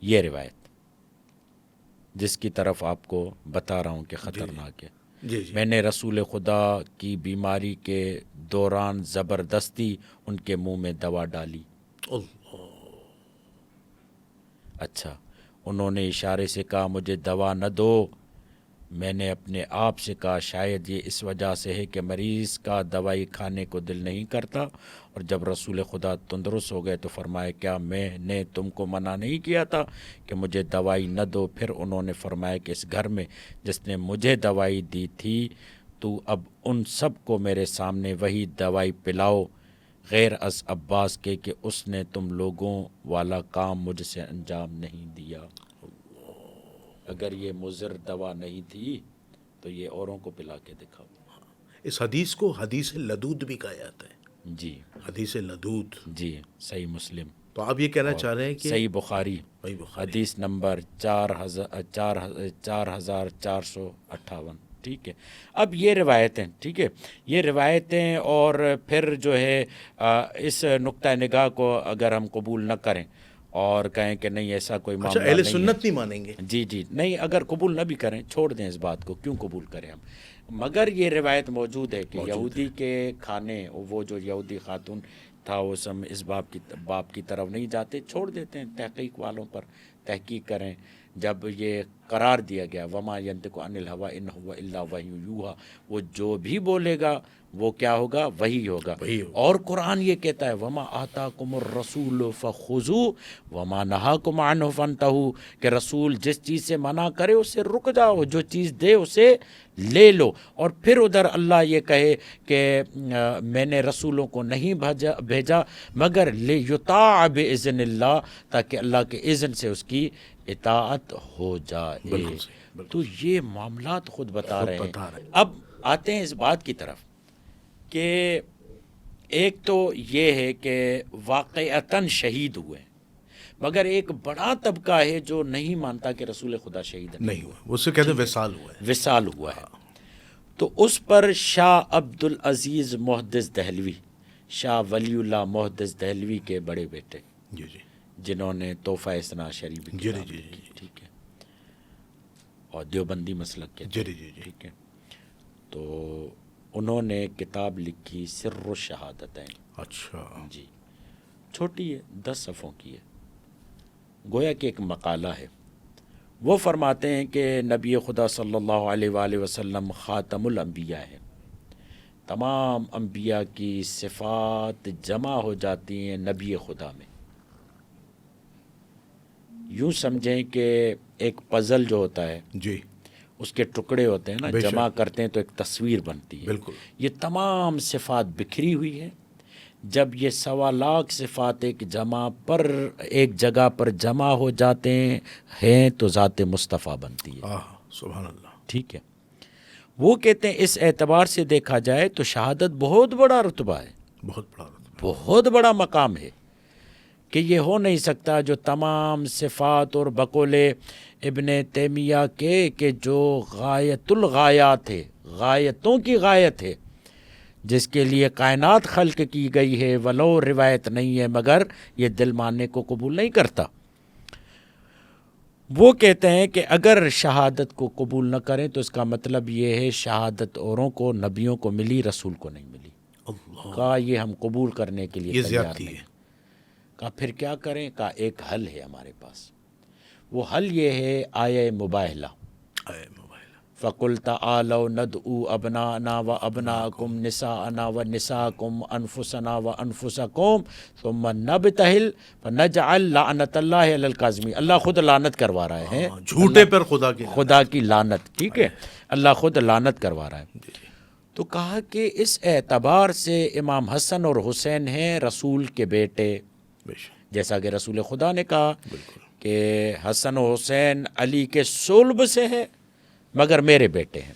یہ روایت جس کی طرف آپ کو بتا رہا ہوں کہ خطرناک ہے، میں نے رسول خدا کی بیماری کے دوران زبردستی ان کے منہ میں دوا ڈالی۔ اچھا، انہوں نے اشارے سے کہا مجھے دوا نہ دو، میں نے اپنے آپ سے کہا شاید یہ اس وجہ سے ہے کہ مریض کا دوائی کھانے کو دل نہیں کرتا، اور جب رسول خدا تندرست ہو گئے تو فرمایا کیا میں نے تم کو منع نہیں کیا تھا کہ مجھے دوائی نہ دو؟ پھر انہوں نے فرمایا کہ اس گھر میں جس نے مجھے دوائی دی تھی تو اب ان سب کو میرے سامنے وہی دوائی پلاؤ، غیر از عباس کے کہ اس نے تم لوگوں والا کام مجھ سے انجام نہیں دیا۔ اگر یہ مضر دوا نہیں تھی تو یہ اوروں کو پلا کے دکھاؤ۔ اس حدیث کو حدیث لدود بھی کہا جاتا ہے، جی حدیث لدود۔ جی، صحیح مسلم، تو آپ یہ کہنا چاہ رہے ہیں کہ صحیح بخاری، صحیح بخاری۔ حدیث نمبر 4458، ٹھیک ہے۔ اب یہ روایتیں، ٹھیک ہے، یہ روایتیں، اور پھر جو ہے اس نقطہ نگاہ کو اگر ہم قبول نہ کریں اور کہیں کہ نہیں ایسا کوئی اچھا، معاملہ اہل نہیں ہے، سنت نہیں مانیں گے؟ جی جی نہیں، اگر قبول نہ بھی کریں چھوڑ دیں اس بات کو، کیوں قبول کریں ہم؟ مگر یہ روایت موجود ہے کہ یہودی کے کھانے، وہ جو یہودی خاتون تھا اس ہم اس باپ کی طرف نہیں جاتے، چھوڑ دیتے ہیں، تحقیق والوں پر تحقیق کریں۔ جب یہ قرار دیا گیا وما ینطق عن الہویٰ ان هو الا وحی یوحیٰ، وہ جو بھی بولے گا وہ کیا ہوگا؟ وہی ہوگا۔ اور قرآن یہ کہتا ہے وما آتاکم الرسول فخذوہ وما نہاکم عنہ فانتہوا، کہ رسول جس چیز سے منع کرے اسے رک جاؤ، جو چیز دے اسے لے لو۔ اور پھر ادھر اللہ یہ کہے کہ میں نے رسولوں کو نہیں بھیجا مگر لیطاع باذن اللہ، تاکہ اللہ کے اذن سے اس کی اطاعت ہو جائے۔ تو یہ معاملات خود بتا رہے ہیں۔ اب آتے ہیں اس بات کی طرف کہ ایک تو یہ ہے کہ واقعتاً شہید ہوئے، مگر ایک بڑا طبقہ ہے جو نہیں مانتا کہ رسول خدا شہید نہیں ہوا، وہ سے کہتے ہیں وصال ہوا ہے۔ وصال ہوا ہے۔ تو اس پر شاہ عبد العزیز محدث دہلوی، شاہ ولی اللہ محدث دہلوی کے بڑے بیٹے، جی جی، جنہوں نے تحفہ اثنا عشری بھی جی کتاب جی لکھی، جی، ٹھیک ہے، اور دیوبندی مسلک کے جی جی جی، ٹھیک ہے، تو انہوں نے کتاب لکھی سر الشہادتین۔ اچھا، جی، چھوٹی ہے، 10 صفحوں کی ہے، گویا کہ ایک مقالہ ہے۔ وہ فرماتے ہیں کہ نبی خدا صلی اللہ علیہ وآلہ وسلم خاتم الانبیاء ہے، تمام انبیاء کی صفات جمع ہو جاتی ہیں نبی خدا میں۔ یوں سمجھیں کہ ایک پزل جو ہوتا ہے جی، اس کے ٹکڑے ہوتے ہیں نا، بے شک، جمع کرتے ہیں تو ایک تصویر بنتی ہے۔ بالکل، یہ تمام صفات بکھری ہوئی ہے، جب یہ 1.25 لاکھ صفات ایک جگہ پر جمع ہو جاتے ہیں تو ذات مصطفیٰ بنتی ہے۔ سبحان اللہ۔ ٹھیک ہے، وہ کہتے ہیں اس اعتبار سے دیکھا جائے تو شہادت بہت بڑا رتبہ ہے، بہت بڑا رتبہ، بہت بڑا مقام ہے، کہ یہ ہو نہیں سکتا جو تمام صفات، اور بقول ابن تیمیہ کے کہ جو غایت الغایات ہے، غایتوں کی غایت ہے، جس کے لیے کائنات خلق کی گئی ہے، ولو روایت نہیں ہے مگر یہ دل ماننے کو قبول نہیں کرتا۔ وہ کہتے ہیں کہ اگر شہادت کو قبول نہ کریں تو اس کا مطلب یہ ہے شہادت اوروں کو، نبیوں کو ملی، رسول کو نہیں ملی۔ کہا یہ ہم قبول کرنے کے لیے یہ تیار زیادتی نہیں۔ ہے۔ کہا پھر کیا کریں؟ کہا ایک حل ہے ہمارے پاس، وہ حل یہ ہے آیہ مباہلہ، فَقُلْ تَعَالَوْا نَدْعُوا أَبْنَاءَنَا وَأَبْنَاءَكُمْ نِسَاءَنَا وَنِسَاءَكُمْ أَنفُسَنَا وَأَنفُسَكُمْ ثُمَّ نَبْتَهِلْ فَنَجْعَلْ لَعْنَةَ اللَّهِ عَلَى الْكَاذِبِينَ۔ اللہ خود لعنت کروا رہے ہیں، جھوٹے پر خدا کی لعنت، ٹھیک ہے، اللہ خود لعنت کروا رہا ہے۔ تو کہا کہ اس اعتبار سے امام حسن اور حسین ہیں رسول کے بیٹے، جیسا کہ رسول خدا نے کہا کہ حسن و حسین علی کے صلب سے ہے مگر میرے بیٹے ہیں،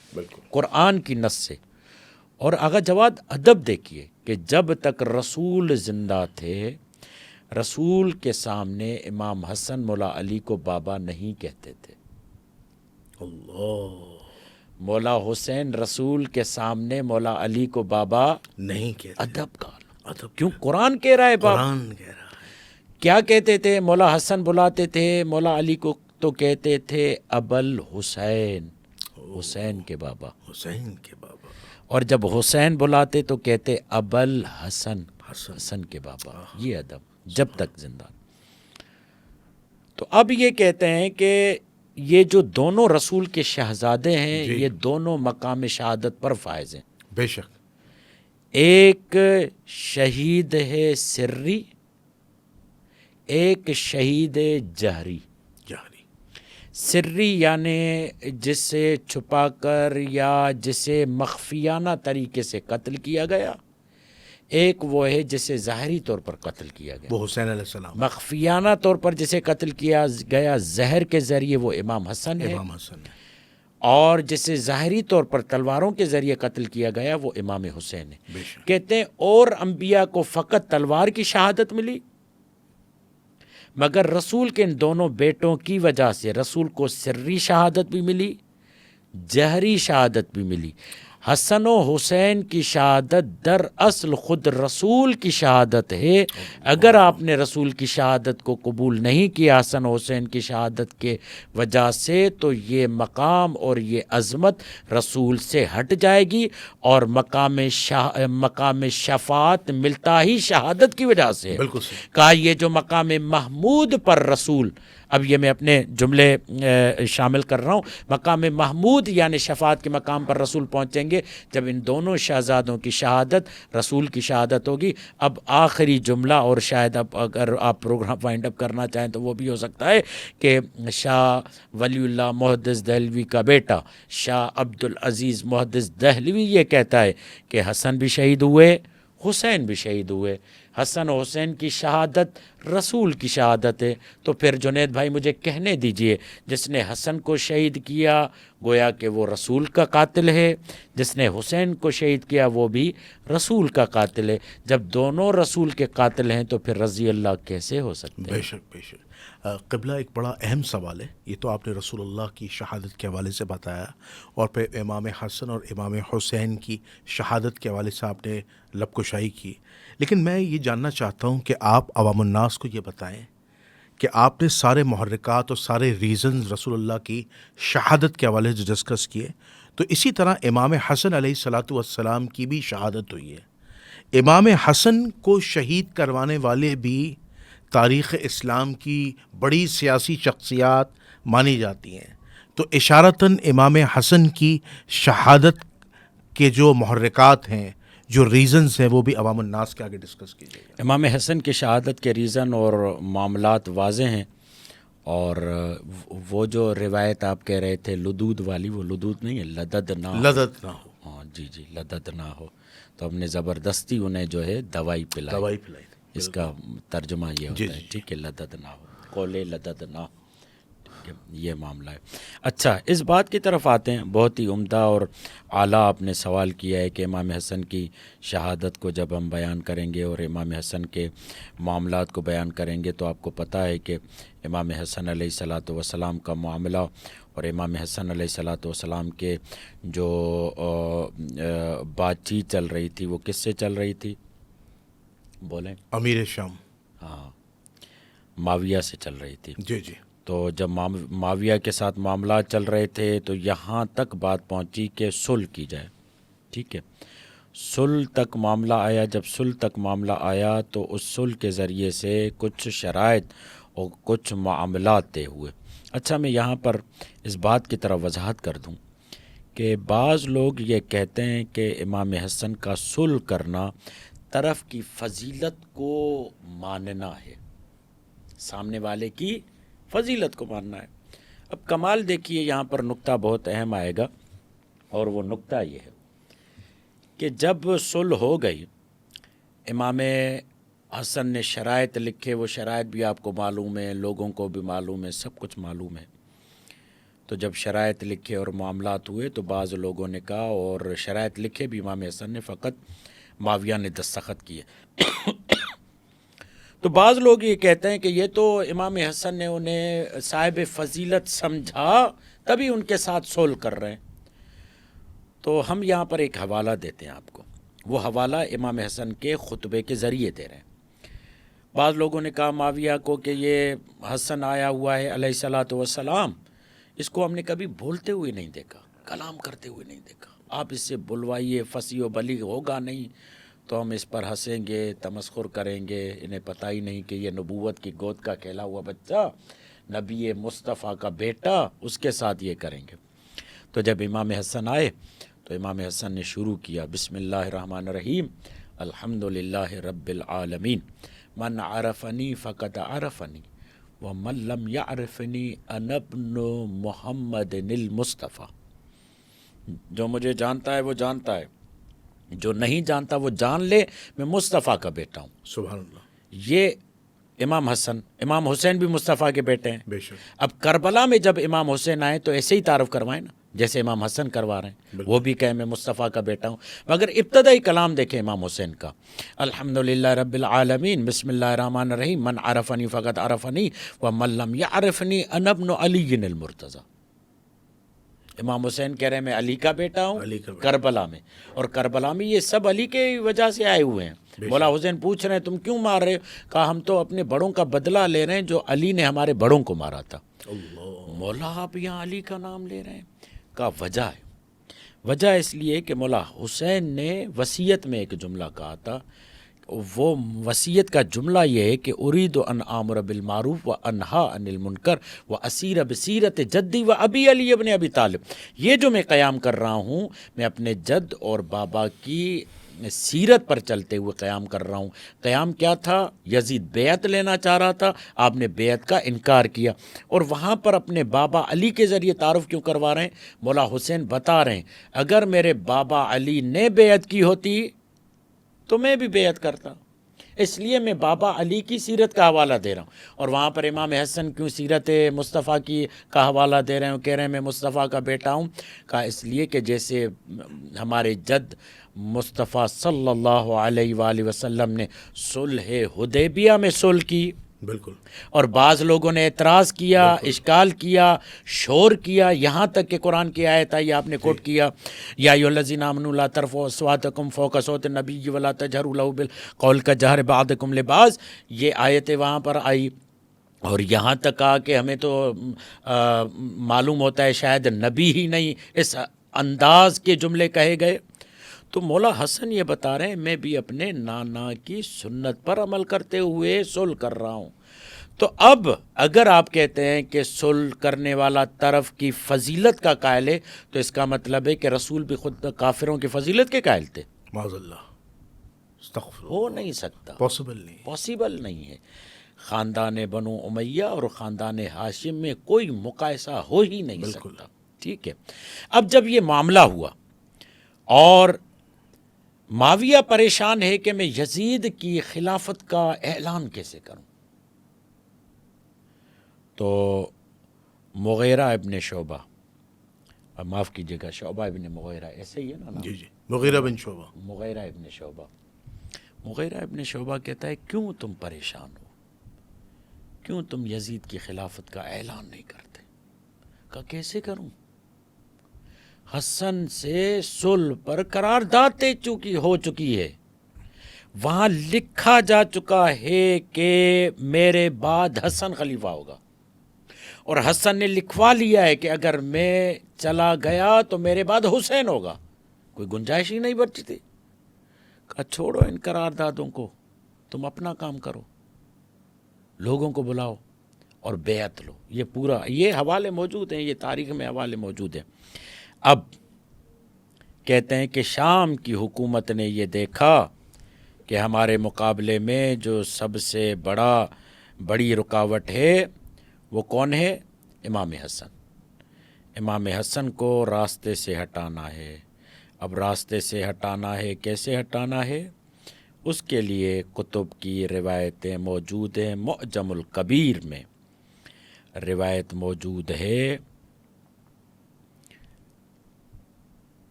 قرآن کی نص سے۔ اور آغا جواد ادب دیکھیے کہ جب تک رسول زندہ تھے، رسول کے سامنے امام حسن مولا علی کو بابا نہیں کہتے تھے، اللہ، مولا حسین رسول کے سامنے مولا علی کو بابا نہیں کہتے، ادب کا، کیوں؟ قرآن کہہ رہا ہے، قرآن کہہ رہا ہے۔ کیا کہتے تھے؟ مولا حسن بلاتے تھے مولا علی کو تو کہتے تھے ابل حسین، حسین کے بابا، حسین کے بابا، اور جب حسین بلاتے تو کہتے ابل حسن، حسن کے بابا۔ یہ ادب جب تک زندہ۔ تو اب یہ کہتے ہیں کہ یہ جو دونوں رسول کے شہزادے ہیں جی یہ دونوں مقام شہادت پر فائز ہیں. بے شک. ایک شہید ہے سری، ایک شہید جہری. جہری. سری یعنی جسے چھپا کر یا جسے مخفیانہ طریقے سے قتل کیا گیا، ایک وہ ہے جسے ظاہری طور پر قتل کیا گیا. وہ حسین علیہ السلام. مخفیانہ طور پر جسے قتل کیا گیا زہر کے ذریعے وہ امام حسن ہے، امام حسن. اور جسے ظاہری طور پر تلواروں کے ذریعے قتل کیا گیا وہ امام حسین ہے. بے شک. کہتے ہیں اور انبیاء کو فقط تلوار کی شہادت ملی، مگر رسول کے ان دونوں بیٹوں کی وجہ سے رسول کو سری شہادت بھی ملی، جہری شہادت بھی ملی. حسن و حسین کی شہادت در اصل خود رسول کی شہادت ہے. اگر آپ نے رسول کی شہادت کو قبول نہیں کیا حسن و حسین کی شہادت کے وجہ سے، تو یہ مقام اور یہ عظمت رسول سے ہٹ جائے گی، اور مقام شفاعت ملتا ہی شہادت کی وجہ سے ہے. بالکل صحیح. کہا یہ جو مقام محمود پر رسول، اب یہ میں اپنے جملے شامل کر رہا ہوں، مقام محمود یعنی شفاعت کے مقام پر رسول پہنچیں گے جب ان دونوں شہزادوں کی شہادت رسول کی شہادت ہوگی. اب آخری جملہ، اور شاید اب اگر آپ پروگرام وائنڈ اپ کرنا چاہیں تو وہ بھی ہو سکتا ہے کہ شاہ ولی اللہ محدث دہلوی کا بیٹا شاہ عبدالعزیز محدث دہلوی یہ کہتا ہے کہ حسن بھی شہید ہوئے، حسین بھی شہید ہوئے. حسن و حسین کی شہادت رسول کی شہادت ہے. تو پھر جنید بھائی مجھے کہنے دیجئے، جس نے حسن کو شہید کیا گویا کہ وہ رسول کا قاتل ہے، جس نے حسین کو شہید کیا وہ بھی رسول کا قاتل ہے. جب دونوں رسول کے قاتل ہیں تو پھر رضی اللہ کیسے ہو سکتے ہیں؟ بے شک بے شک. قبلہ ایک بڑا اہم سوال ہے. یہ تو آپ نے رسول اللہ کی شہادت کے حوالے سے بتایا، اور پھر امام حسن اور امام حسین کی شہادت کے حوالے سے آپ نے لب کشائی کی. لیکن میں یہ جاننا چاہتا ہوں کہ آپ عوام الناس کو یہ بتائیں کہ آپ نے سارے محرکات اور سارے ریزنز رسول اللہ کی شہادت کے حوالے سے ڈسکس کیے، تو اسی طرح امام حسن علیہ الصلاۃ والسلام کی بھی شہادت ہوئی ہے. امام حسن کو شہید کروانے والے بھی تاریخ اسلام کی بڑی سیاسی شخصیات مانی جاتی ہیں. تو اشارتاً امام حسن کی شہادت کے جو محرکات ہیں، جو ریزنز ہیں، وہ بھی عوام الناس کے آگے ڈسکس کیجیے گا. امام حسن کی شہادت کے ریزن اور معاملات واضح ہیں، اور وہ جو روایت آپ کہہ رہے تھے لدود والی، وہ لدود نہیں ہے، لدد نہ ہو. لدد نہ ہو. ہاں جی جی، لدد نہ ہو. تو ہم نے زبردستی انہیں جو ہے دوائی پلائی پلائی. اس کا ترجمہ یہ ہوتا جی ہے. جی. ٹھیک ہے، لدد نہ ہو، قول لدد نہ ہو. یہ معاملہ ہے. اچھا، اس بات کی طرف آتے ہیں. بہت ہی عمدہ اور اعلیٰ آپ نے سوال کیا ہے کہ امام حسن کی شہادت کو جب ہم بیان کریں گے اور امام حسن کے معاملات کو بیان کریں گے تو آپ کو پتہ ہے کہ امام حسن علیہ الصلاۃ والسلام کا معاملہ اور امام حسن علیہ الصلاۃ والسلام کے جو بات چیت چل رہی تھی وہ کس سے چل رہی تھی؟ بولیں. امیر شام. ہاں، معاویہ سے چل رہی تھی. جی جی. تو جب معاویہ کے ساتھ معاملات چل رہے تھے تو یہاں تک بات پہنچی کہ صلح کی جائے. ٹھیک ہے، صلح تک معاملہ آیا. جب صلح تک معاملہ آیا تو اس صلح کے ذریعے سے کچھ شرائط اور کچھ معاملات طے ہوئے. اچھا، میں یہاں پر اس بات کی طرف وضاحت کر دوں کہ بعض لوگ یہ کہتے ہیں کہ امام حسن کا صلح کرنا طرف کی فضیلت کو ماننا ہے، سامنے والے کی فضیلت کو ماننا ہے. اب کمال دیکھیے، یہاں پر نقطہ بہت اہم آئے گا، اور وہ نقطہ یہ ہے کہ جب صلح ہو گئی، امام حسن نے شرائط لکھے. وہ شرائط بھی آپ کو معلوم ہے، لوگوں کو بھی معلوم ہے، سب کچھ معلوم ہے. تو جب شرائط لکھے اور معاملات ہوئے تو بعض لوگوں نے کہا، اور شرائط لکھے بھی امام حسن نے، فقط معاویہ نے دستخط کیے. تو بعض لوگ یہ کہتے ہیں کہ یہ تو امام حسن نے انہیں صاحب فضیلت سمجھا تبھی ان کے ساتھ صلح کر رہے ہیں. تو ہم یہاں پر ایک حوالہ دیتے ہیں آپ کو. وہ حوالہ امام حسن کے خطبے کے ذریعے دے رہے ہیں. بعض لوگوں نے کہا معاویہ کو کہ یہ حسن آیا ہوا ہے علیہ الصلاۃ والسلام، اس کو ہم نے کبھی بولتے ہوئے نہیں دیکھا، کلام کرتے ہوئے نہیں دیکھا. آپ اس سے بلوائیے، فصیح و بلیغ ہوگا نہیں تو ہم اس پر ہنسیں گے، تمسخر کریں گے. انہیں پتہ ہی نہیں کہ یہ نبوت کی گود کا کھیلا ہوا بچہ نبی مصطفیٰ کا بیٹا، اس کے ساتھ یہ کریں گے۔ تو جب امام حسن آئے تو امام حسن نے شروع کیا بسم اللہ الرحمن الرحیم الحمد للہ رب العالمین من عرفنی فقد عرفنی ومن لم یعرفنی انا ابن محمد المصطفیٰ۔ جو مجھے جانتا ہے وہ جانتا ہے، جو نہیں جانتا وہ جان لے میں مصطفیٰ کا بیٹا ہوں۔ سبحان اللہ، یہ امام حسین بھی مصطفیٰ کے بیٹے ہیں۔ بے شک، اب کربلا میں جب امام حسین آئے تو ایسے ہی تعارف کروائیں نا جیسے امام حسن کروا رہے ہیں، وہ بھی کہیں میں مصطفیٰ کا بیٹا ہوں۔ مگر ابتدائی کلام دیکھیں امام حسین کا، الحمدللہ رب العالمین بسم اللہ الرحمن الرحیم من عرفنی فقد عرفنی ومن لم یعرفنی انا ابن علی المرتضی۔ امام حسین کہہ رہے ہیں میں علی کا بیٹا ہوں علی کا بیٹا۔ کربلا میں، اور کربلا میں یہ سب علی کے وجہ سے آئے ہوئے ہیں۔ مولا حسین پوچھ رہے ہیں تم کیوں مار رہے ہو؟ کہا ہم تو اپنے بڑوں کا بدلہ لے رہے ہیں جو علی نے ہمارے بڑوں کو مارا تھا۔ اللہ، مولا آپ یہاں علی کا نام لے رہے ہیں؟ کا وجہ ہے، وجہ اس لیے کہ مولا حسین نے وصیت میں ایک جملہ کہا تھا، وہ وصیت کا جملہ یہ ہے کہ ارید ان آمر بالمعروف و انہا عن المنکر و اسیر بسیرت جدی و ابی علی ابن ابی طالب۔ یہ جو میں قیام کر رہا ہوں میں اپنے جد اور بابا کی سیرت پر چلتے ہوئے قیام کر رہا ہوں۔ قیام کیا تھا؟ یزید بیعت لینا چاہ رہا تھا، آپ نے بیعت کا انکار کیا، اور وہاں پر اپنے بابا علی کے ذریعے تعارف کیوں کروا رہے ہیں؟ مولا حسین بتا رہے ہیں اگر میرے بابا علی نے بیعت کی ہوتی تو میں بھی بیعت کرتا، اس لیے میں بابا علی کی سیرت کا حوالہ دے رہا ہوں۔ اور وہاں پر امام حسن کیوں سیرت مصطفیٰ کی کا حوالہ دے رہے ہیں؟ کہہ رہے ہیں میں مصطفیٰ کا بیٹا ہوں۔ کہا اس لیے کہ جیسے ہمارے جد مصطفیٰ صلی اللہ علیہ وآلہ وسلم نے صلح حدیبیہ میں صلح کی، بالکل، اور بعض لوگوں نے اعتراض کیا، اشکال کیا، شور کیا، یہاں تک کہ قرآن کی آیت آئی آپ نے کوٹ کیا یا ایھا الذین آمنوا لا ترفعوا اصواتکم فوق صوت النبی ولا تجہروا لہ بالقول کجہر بعضکم لبعض، یہ آیتیں وہاں پر آئی، اور یہاں تک کہا کہ ہمیں تو معلوم ہوتا ہے شاید نبی ہی نہیں اس انداز کے جملے کہے گئے۔ تو مولا حسن یہ بتا رہے ہیں میں بھی اپنے نانا کی سنت پر عمل کرتے ہوئے صلح کر رہا ہوں۔ تو اب اگر آپ کہتے ہیں کہ صلح کرنے والا طرف کی فضیلت کا قائل ہے تو اس کا مطلب ہے کہ رسول بھی خود کافروں کی فضیلت کے قائل تھے؟ معاذ اللہ، استغفر اللہ، ہو نہیں سکتا، پاسبل نہیں، پاسبل نہیں ہے۔ خاندان بنو امیہ اور خاندان ہاشم میں کوئی مقایسہ ہو ہی نہیں سکتا، ٹھیک ہے۔ اب جب یہ معاملہ ہوا اور معاویہ پریشان ہے کہ میں یزید کی خلافت کا اعلان کیسے کروں، تو مغیرہ ابن شعبہ، معاف کیجیے گا شعبہ ابن مغیرہ، ایسے ہی ہے نا نام؟ جی جی، مغیرہ بن شعبہ، مغیرہ ابن شعبہ کہتا ہے کیوں تم پریشان ہو، کیوں تم یزید کی خلافت کا اعلان نہیں کرتے؟ کہا کیسے کروں؟ حسن سے صلح پر قرارداد ہو چکی ہے، وہاں لکھا جا چکا ہے کہ میرے بعد حسن خلیفہ ہوگا، اور حسن نے لکھوا لیا ہے کہ اگر میں چلا گیا تو میرے بعد حسین ہوگا، کوئی گنجائش ہی نہیں بچی تھی۔ کہا چھوڑو ان قراردادوں کو، تم اپنا کام کرو، لوگوں کو بلاؤ اور بیعت لو۔ یہ پورا یہ حوالے موجود ہیں، یہ تاریخ میں حوالے موجود ہیں۔ اب کہتے ہیں کہ شام کی حکومت نے یہ دیکھا کہ ہمارے مقابلے میں جو سب سے بڑی رکاوٹ ہے وہ کون ہے؟ امام حسن۔ امام حسن کو راستے سے ہٹانا ہے۔ اب راستے سے ہٹانا ہے، کیسے ہٹانا ہے؟ اس کے لیے کتب کی روایتیں موجود ہیں۔ معجم الکبیر میں روایت موجود ہے،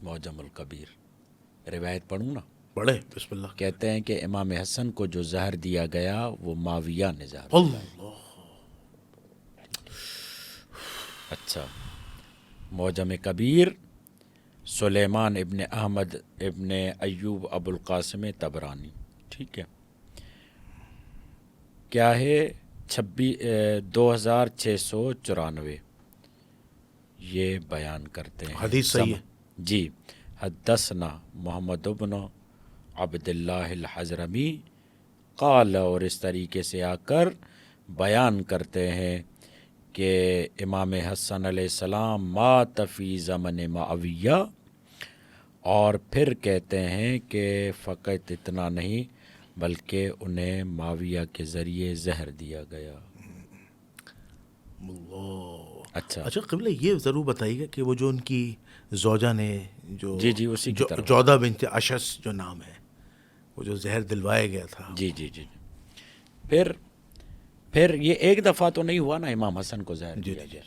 معجم الکبیر، روایت پڑھوں نا؟ پڑھے، بسم اللہ۔ کہتے ہیں کہ امام حسن کو جو زہر دیا گیا وہ معاویہ نے زہر اللہ، اچھا، معجم کبیر، سلیمان ابن احمد ابن ایوب ابو القاسم طبرانی، ٹھیک ہے، کیا ہے 2694 یہ بیان کرتے ہیں۔ حدیث صحیح ہے؟ جی، حدثنا محمد بن عبد اللہ الحضرمی قال، اور اس طریقے سے آ کر بیان کرتے ہیں کہ امام حسن علیہ السلام مات فی زمن معاویہ، اور پھر کہتے ہیں کہ فقط اتنا نہیں بلکہ انہیں معاویہ کے ذریعے زہر دیا گیا۔ اچھا اچھا قبلہ یہ ضرور بتائیے گا کہ وہ جو ان کی زوجہ نے جو جی اسی کی طرف، جودہ بنت اشس جو نام ہے، وہ جو زہر دلوایا گیا تھا، جی پھر یہ ایک دفعہ تو نہیں ہوا نا امام حسن کو زہر دیا گیا،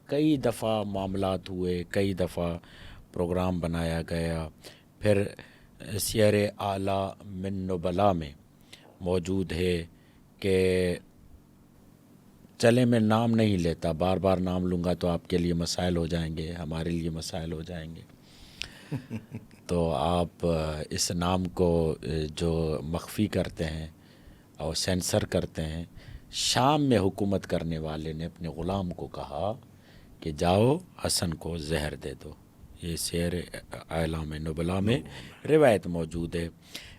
کئی دفعہ معاملات ہوئے، کئی دفعہ پروگرام بنایا گیا۔ پھر سیر اعلیٰ من نبلاء میں موجود ہے کہ چلے میں نام نہیں لیتا، بار بار نام لوں گا تو آپ کے لیے مسائل ہو جائیں گے، ہمارے لیے مسائل ہو جائیں گے، تو آپ اس نام کو جو مخفی کرتے ہیں اور سینسر کرتے ہیں۔ شام میں حکومت کرنے والے نے اپنے غلام کو کہا کہ جاؤ حسن کو زہر دے دو، یہ سیر اعلام نبلاء میں روایت موجود ہے۔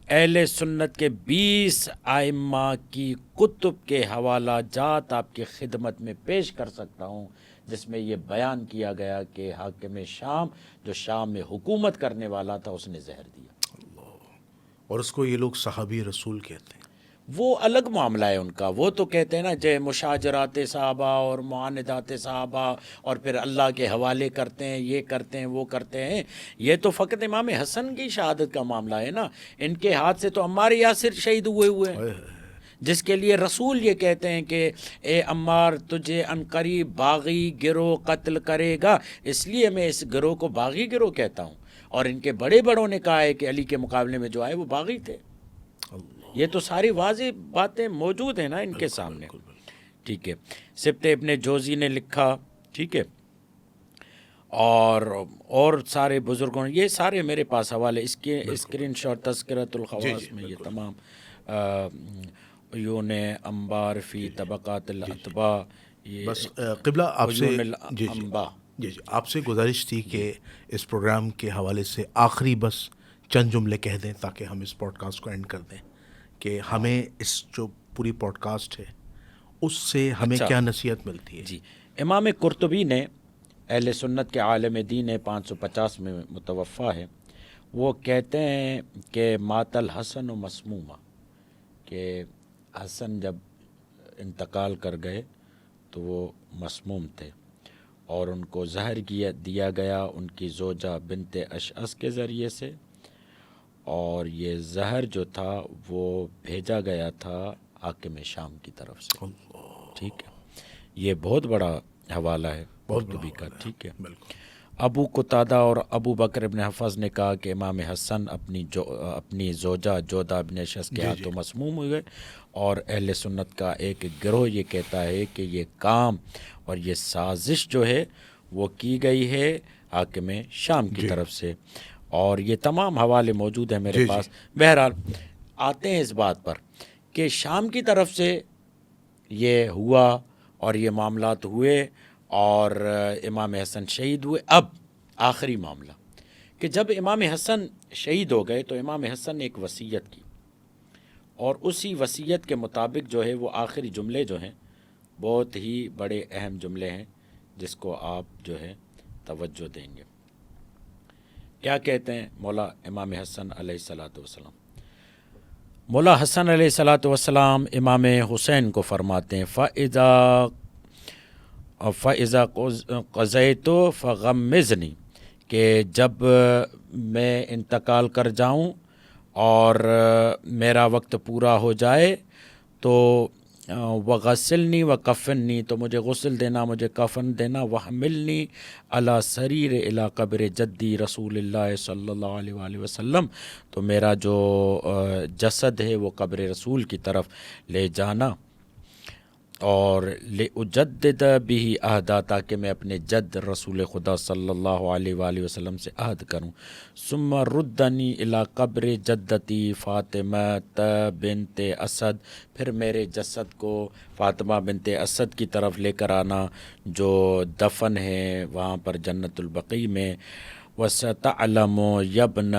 اہل سنت کے 20 ائمہ کی کتب کے حوالہ جات آپ کی خدمت میں پیش کر سکتا ہوں، جس میں یہ بیان کیا گیا کہ حاکم شام جو شام میں حکومت کرنے والا تھا اس نے زہر دیا۔ اور اس کو یہ لوگ صحابی رسول کہتے ہیں۔ وہ الگ معاملہ ہے ان کا، وہ تو کہتے ہیں نا جے مشاجرات صحابہ اور معاندات صحابہ، اور پھر اللہ کے حوالے کرتے ہیں، یہ کرتے ہیں وہ کرتے ہیں۔ یہ تو فقط امام حسن کی شہادت کا معاملہ ہے نا، ان کے ہاتھ سے تو عمار یاسر شہید ہوئے ہیں، جس کے لیے رسول یہ کہتے ہیں کہ اے عمار تجھے عنقریب باغی گروہ قتل کرے گا، اس لیے میں اس گروہ کو باغی گروہ کہتا ہوں۔ اور ان کے بڑے بڑوں نے کہا ہے کہ علی کے مقابلے میں جو آئے وہ باغی تھے۔ یہ تو ساری واضح باتیں موجود ہیں نا ان کے سامنے، ٹھیک ہے۔ سبت ابن جوزی نے لکھا، ٹھیک ہے، اور سارے بزرگوں، یہ سارے میرے پاس حوالے، اس کے اسکرین شاٹ تذکرۃ الخواص میں یہ تمام عیون انبار فی طبقات الاتباع، یہ بس قبلہ آپ سے انبا جی آپ سے گزارش تھی کہ اس پروگرام کے حوالے سے آخری بس چند جملے کہہ دیں تاکہ ہم اس پوڈ کاسٹ کو اینڈ کر دیں، کہ ہمیں اس جو پوری پوڈ کاسٹ ہے اس سے ہمیں کیا نصیحت ملتی ہے۔ جی امام قرطبی نے، اہل سنت کے عالم دین 550 میں متوفی ہے، وہ کہتے ہیں کہ مات الحسن و مسمومہ، کہ حسن جب انتقال کر گئے تو وہ مسموم تھے اور ان کو زہر دیا گیا ان کی زوجہ بنت اشعث کے ذریعے سے، اور یہ زہر جو تھا وہ بھیجا گیا تھا حاکم شام کی طرف سے، ٹھیک ہے۔ یہ بہت بڑا حوالہ ہے قرطبی کا، ٹھیک ہے۔ ابو قتادہ اور ابو بکر ابن حفظ نے کہا کہ امام حسن اپنی زوجہ جودہ بن اشعث کے ہاتھوں مسموم ہوئے، اور اہل سنت کا ایک گروہ یہ کہتا ہے کہ یہ کام اور یہ سازش جو ہے وہ کی گئی ہے حاکم شام کی طرف سے، اور یہ تمام حوالے موجود ہیں میرے پاس۔ بہرحال آتے ہیں اس بات پر کہ شام کی طرف سے یہ ہوا اور یہ معاملات ہوئے اور امام حسن شہید ہوئے۔ اب آخری معاملہ کہ جب امام حسن شہید ہو گئے تو امام حسن نے ایک وصیت کی، اور اسی وصیت کے مطابق جو ہے وہ آخری جملے جو ہیں بہت ہی بڑے اہم جملے ہیں جس کو آپ جو ہے توجہ دیں گے۔ کیا کہتے ہیں مولا امام حسن علیہ الصلاۃ والسلام؟ مولا حسن علیہ الصلاۃ والسلام امام حسین کو فرماتے ہیں فَإِذَا قَضَيْتُ فَغَمِّزْنِي، کہ جب میں انتقال کر جاؤں اور میرا وقت پورا ہو جائے تو وغسلنی وکفنی، تو مجھے غسل دینا، مجھے کفن دینا، وحملنی علی سریر الی قبر جدی رسول اللہ صلی اللہ علیہ وآلہ وسلم، تو میرا جو جسد ہے وہ قبر رسول کی طرف لے جانا، اور لأجدد به عہدا، تاکہ میں اپنے جد رسول خدا صلی اللہ علیہ وآلہ وسلم سے عہد کروں۔ ثم ردنی الی قبر جدتی فاطمہ بنت اسد، پھر میرے جسد کو فاطمہ بنت اسد کی طرف لے کر آنا جو دفن ہے وہاں پر جنت البقیع میں۔ وَسَتَعْلَمُ یَبْنَ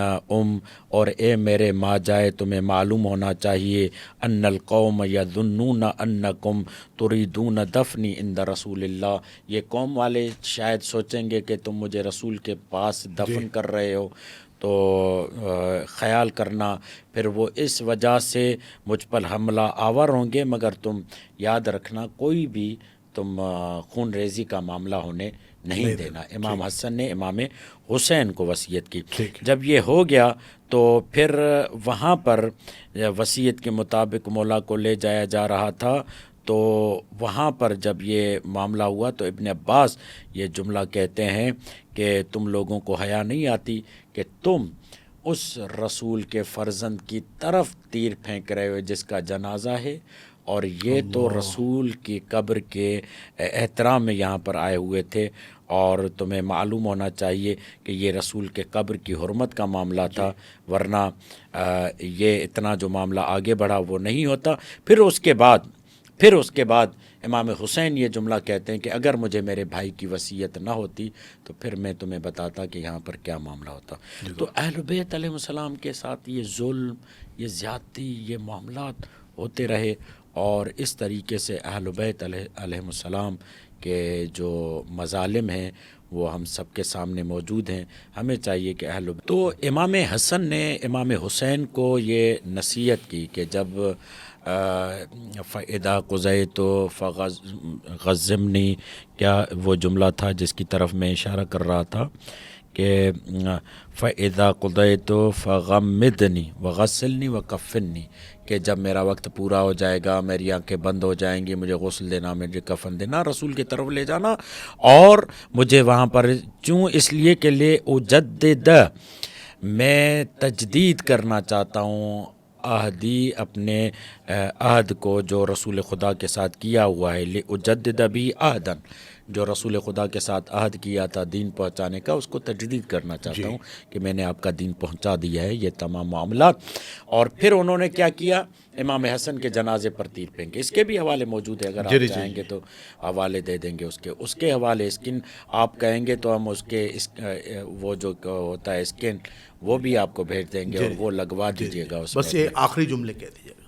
اور اے میرے ماں جائے تمہیں معلوم ہونا چاہیے ان القوم یظنون انکم تریدون دفنی عند رسول اللہ، یہ قوم والے شاید سوچیں گے کہ تم مجھے رسول کے پاس دفن کر رہے ہو، تو خیال کرنا پھر وہ اس وجہ سے مجھ پر حملہ آور ہوں گے، مگر تم یاد رکھنا کوئی بھی تم خون ریزی کا معاملہ ہونے نہیں دینا۔ امام حسن نے امام حسین کو وصیت کی۔ جب یہ ہو گیا تو پھر وہاں پر وصیت کے مطابق مولا کو لے جایا جا رہا تھا، تو وہاں پر جب یہ معاملہ ہوا تو ابن عباس یہ جملہ کہتے ہیں کہ تم لوگوں کو حیا نہیں آتی کہ تم اس رسول کے فرزند کی طرف تیر پھینک رہے ہو جس کا جنازہ ہے، اور یہ تو رسول کی قبر کے احترام میں یہاں پر آئے ہوئے تھے، اور تمہیں معلوم ہونا چاہیے کہ یہ رسول کے قبر کی حرمت کا معاملہ تھا، ورنہ یہ اتنا جو معاملہ آگے بڑھا وہ نہیں ہوتا۔ پھر اس کے بعد امام حسین یہ جملہ کہتے ہیں کہ اگر مجھے میرے بھائی کی وصیت نہ ہوتی تو پھر میں تمہیں بتاتا کہ یہاں پر کیا معاملہ ہوتا۔ تو اہل بیت علیہ السلام کے ساتھ یہ ظلم، یہ زیادتی، یہ معاملات ہوتے رہے، اور اس طریقے سے اہل بیت علیہ السلام کے جو مظالم ہیں وہ ہم سب کے سامنے موجود ہیں۔ ہمیں چاہیے کہ تو امام حسن نے امام حسین کو یہ نصیحت کی کہ جب فَإِذَا قُضَيْتُ فَغَزِّمْنِی، کیا وہ جملہ تھا جس کی طرف میں اشارہ کر رہا تھا کہ فَإِذَا قُضَيْتُ فَغَمِّدْنِی وَغَسِّلْنِی وَكَفِّنِی، کہ جب میرا وقت پورا ہو جائے گا، میری آنکھیں بند ہو جائیں گی، مجھے غسل دینا، مجھے کفن دینا، رسول کی طرف لے جانا، اور مجھے وہاں پر اس لیے کہ لے اجدد، میں تجدید کرنا چاہتا ہوں عہدی، اپنے عہد کو جو رسول خدا کے ساتھ کیا ہوا ہے، لِأُجَدِّدَ بِهِ عَهْدًا، جو رسول خدا کے ساتھ عہد کیا تھا دین پہنچانے کا، اس کو تجدید کرنا چاہتا ہوں کہ میں نے آپ کا دین پہنچا دیا ہے، یہ تمام معاملات۔ اور پھر انہوں نے کیا کیا؟ امام حسن کے جنازے پر تیر پھینکے۔ اس کے بھی حوالے موجود ہیں، اگر آپ چاہیں گے تو حوالے دے دیں گے اس کے حوالے، اسکن آپ کہیں گے تو ہم اس کے وہ جو ہوتا ہے اسکن وہ بھی آپ کو بھیج دیں گے، اور وہ لگوا دیجیے گا اس میں۔ بس یہ آخری جملے کہہ دیجیے گا۔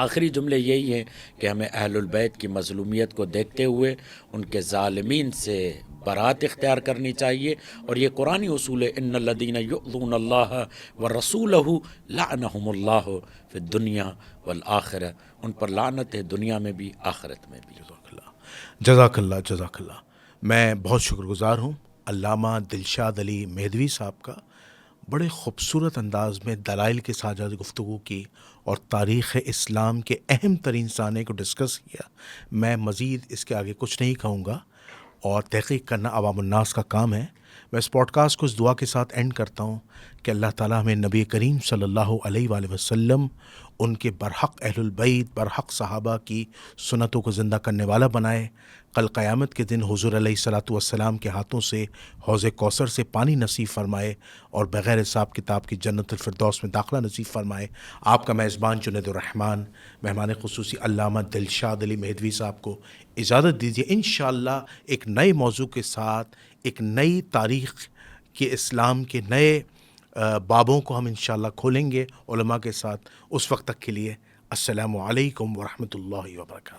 آخری جملے یہی ہیں کہ ہمیں اہل البیت کی مظلومیت کو دیکھتے ہوئے ان کے ظالمین سے برات اختیار کرنی چاہیے، اور یہ قرآنی اصول ہے، ان الذین یؤذون اللہ ورسولہ لعنہم اللہ فی الدنیا والآخرہ، ان پر لعنت ہے دنیا میں بھی آخرت میں بھی۔ جزاک اللہ، جزاک اللہ۔ میں بہت شکر گزار ہوں علامہ دلشاد علی مہدوی صاحب کا، بڑے خوبصورت انداز میں دلائل کے ساتھ گفتگو کی اور تاریخ اسلام کے اہم ترین سانے کو ڈسکس کیا۔ میں مزید اس کے آگے کچھ نہیں کہوں گا، اور تحقیق کرنا عوام الناس کا کام ہے۔ میں اس پوڈ کاسٹ کو اس دعا کے ساتھ اینڈ کرتا ہوں کہ اللہ تعالیٰ ہمیں نبی کریم صلی اللہ علیہ وآلہ وسلم، ان کے برحق اہل البیت، برحق صحابہ کی سنتوں کو زندہ کرنے والا بنائے، کل قیامت کے دن حضور علیہ الصلاۃ والسلام کے ہاتھوں سے حوض کوثر سے پانی نصیب فرمائے، اور بغیر حساب کتاب کی جنت الفردوس میں داخلہ نصیب فرمائے۔ آپ کا میزبان جنید الرحمن، مہمان خصوصی علامہ دلشاد علی مہدوی صاحب کو اجازت دیجیے۔ انشاءاللہ ایک نئے موضوع کے ساتھ، ایک نئی تاریخ کے اسلام کے نئے بابوں کو ہم انشاءاللہ کھولیں گے علماء کے ساتھ۔ اس وقت تک کے لیے السلام علیکم ورحمۃ اللہ وبرکاتہ۔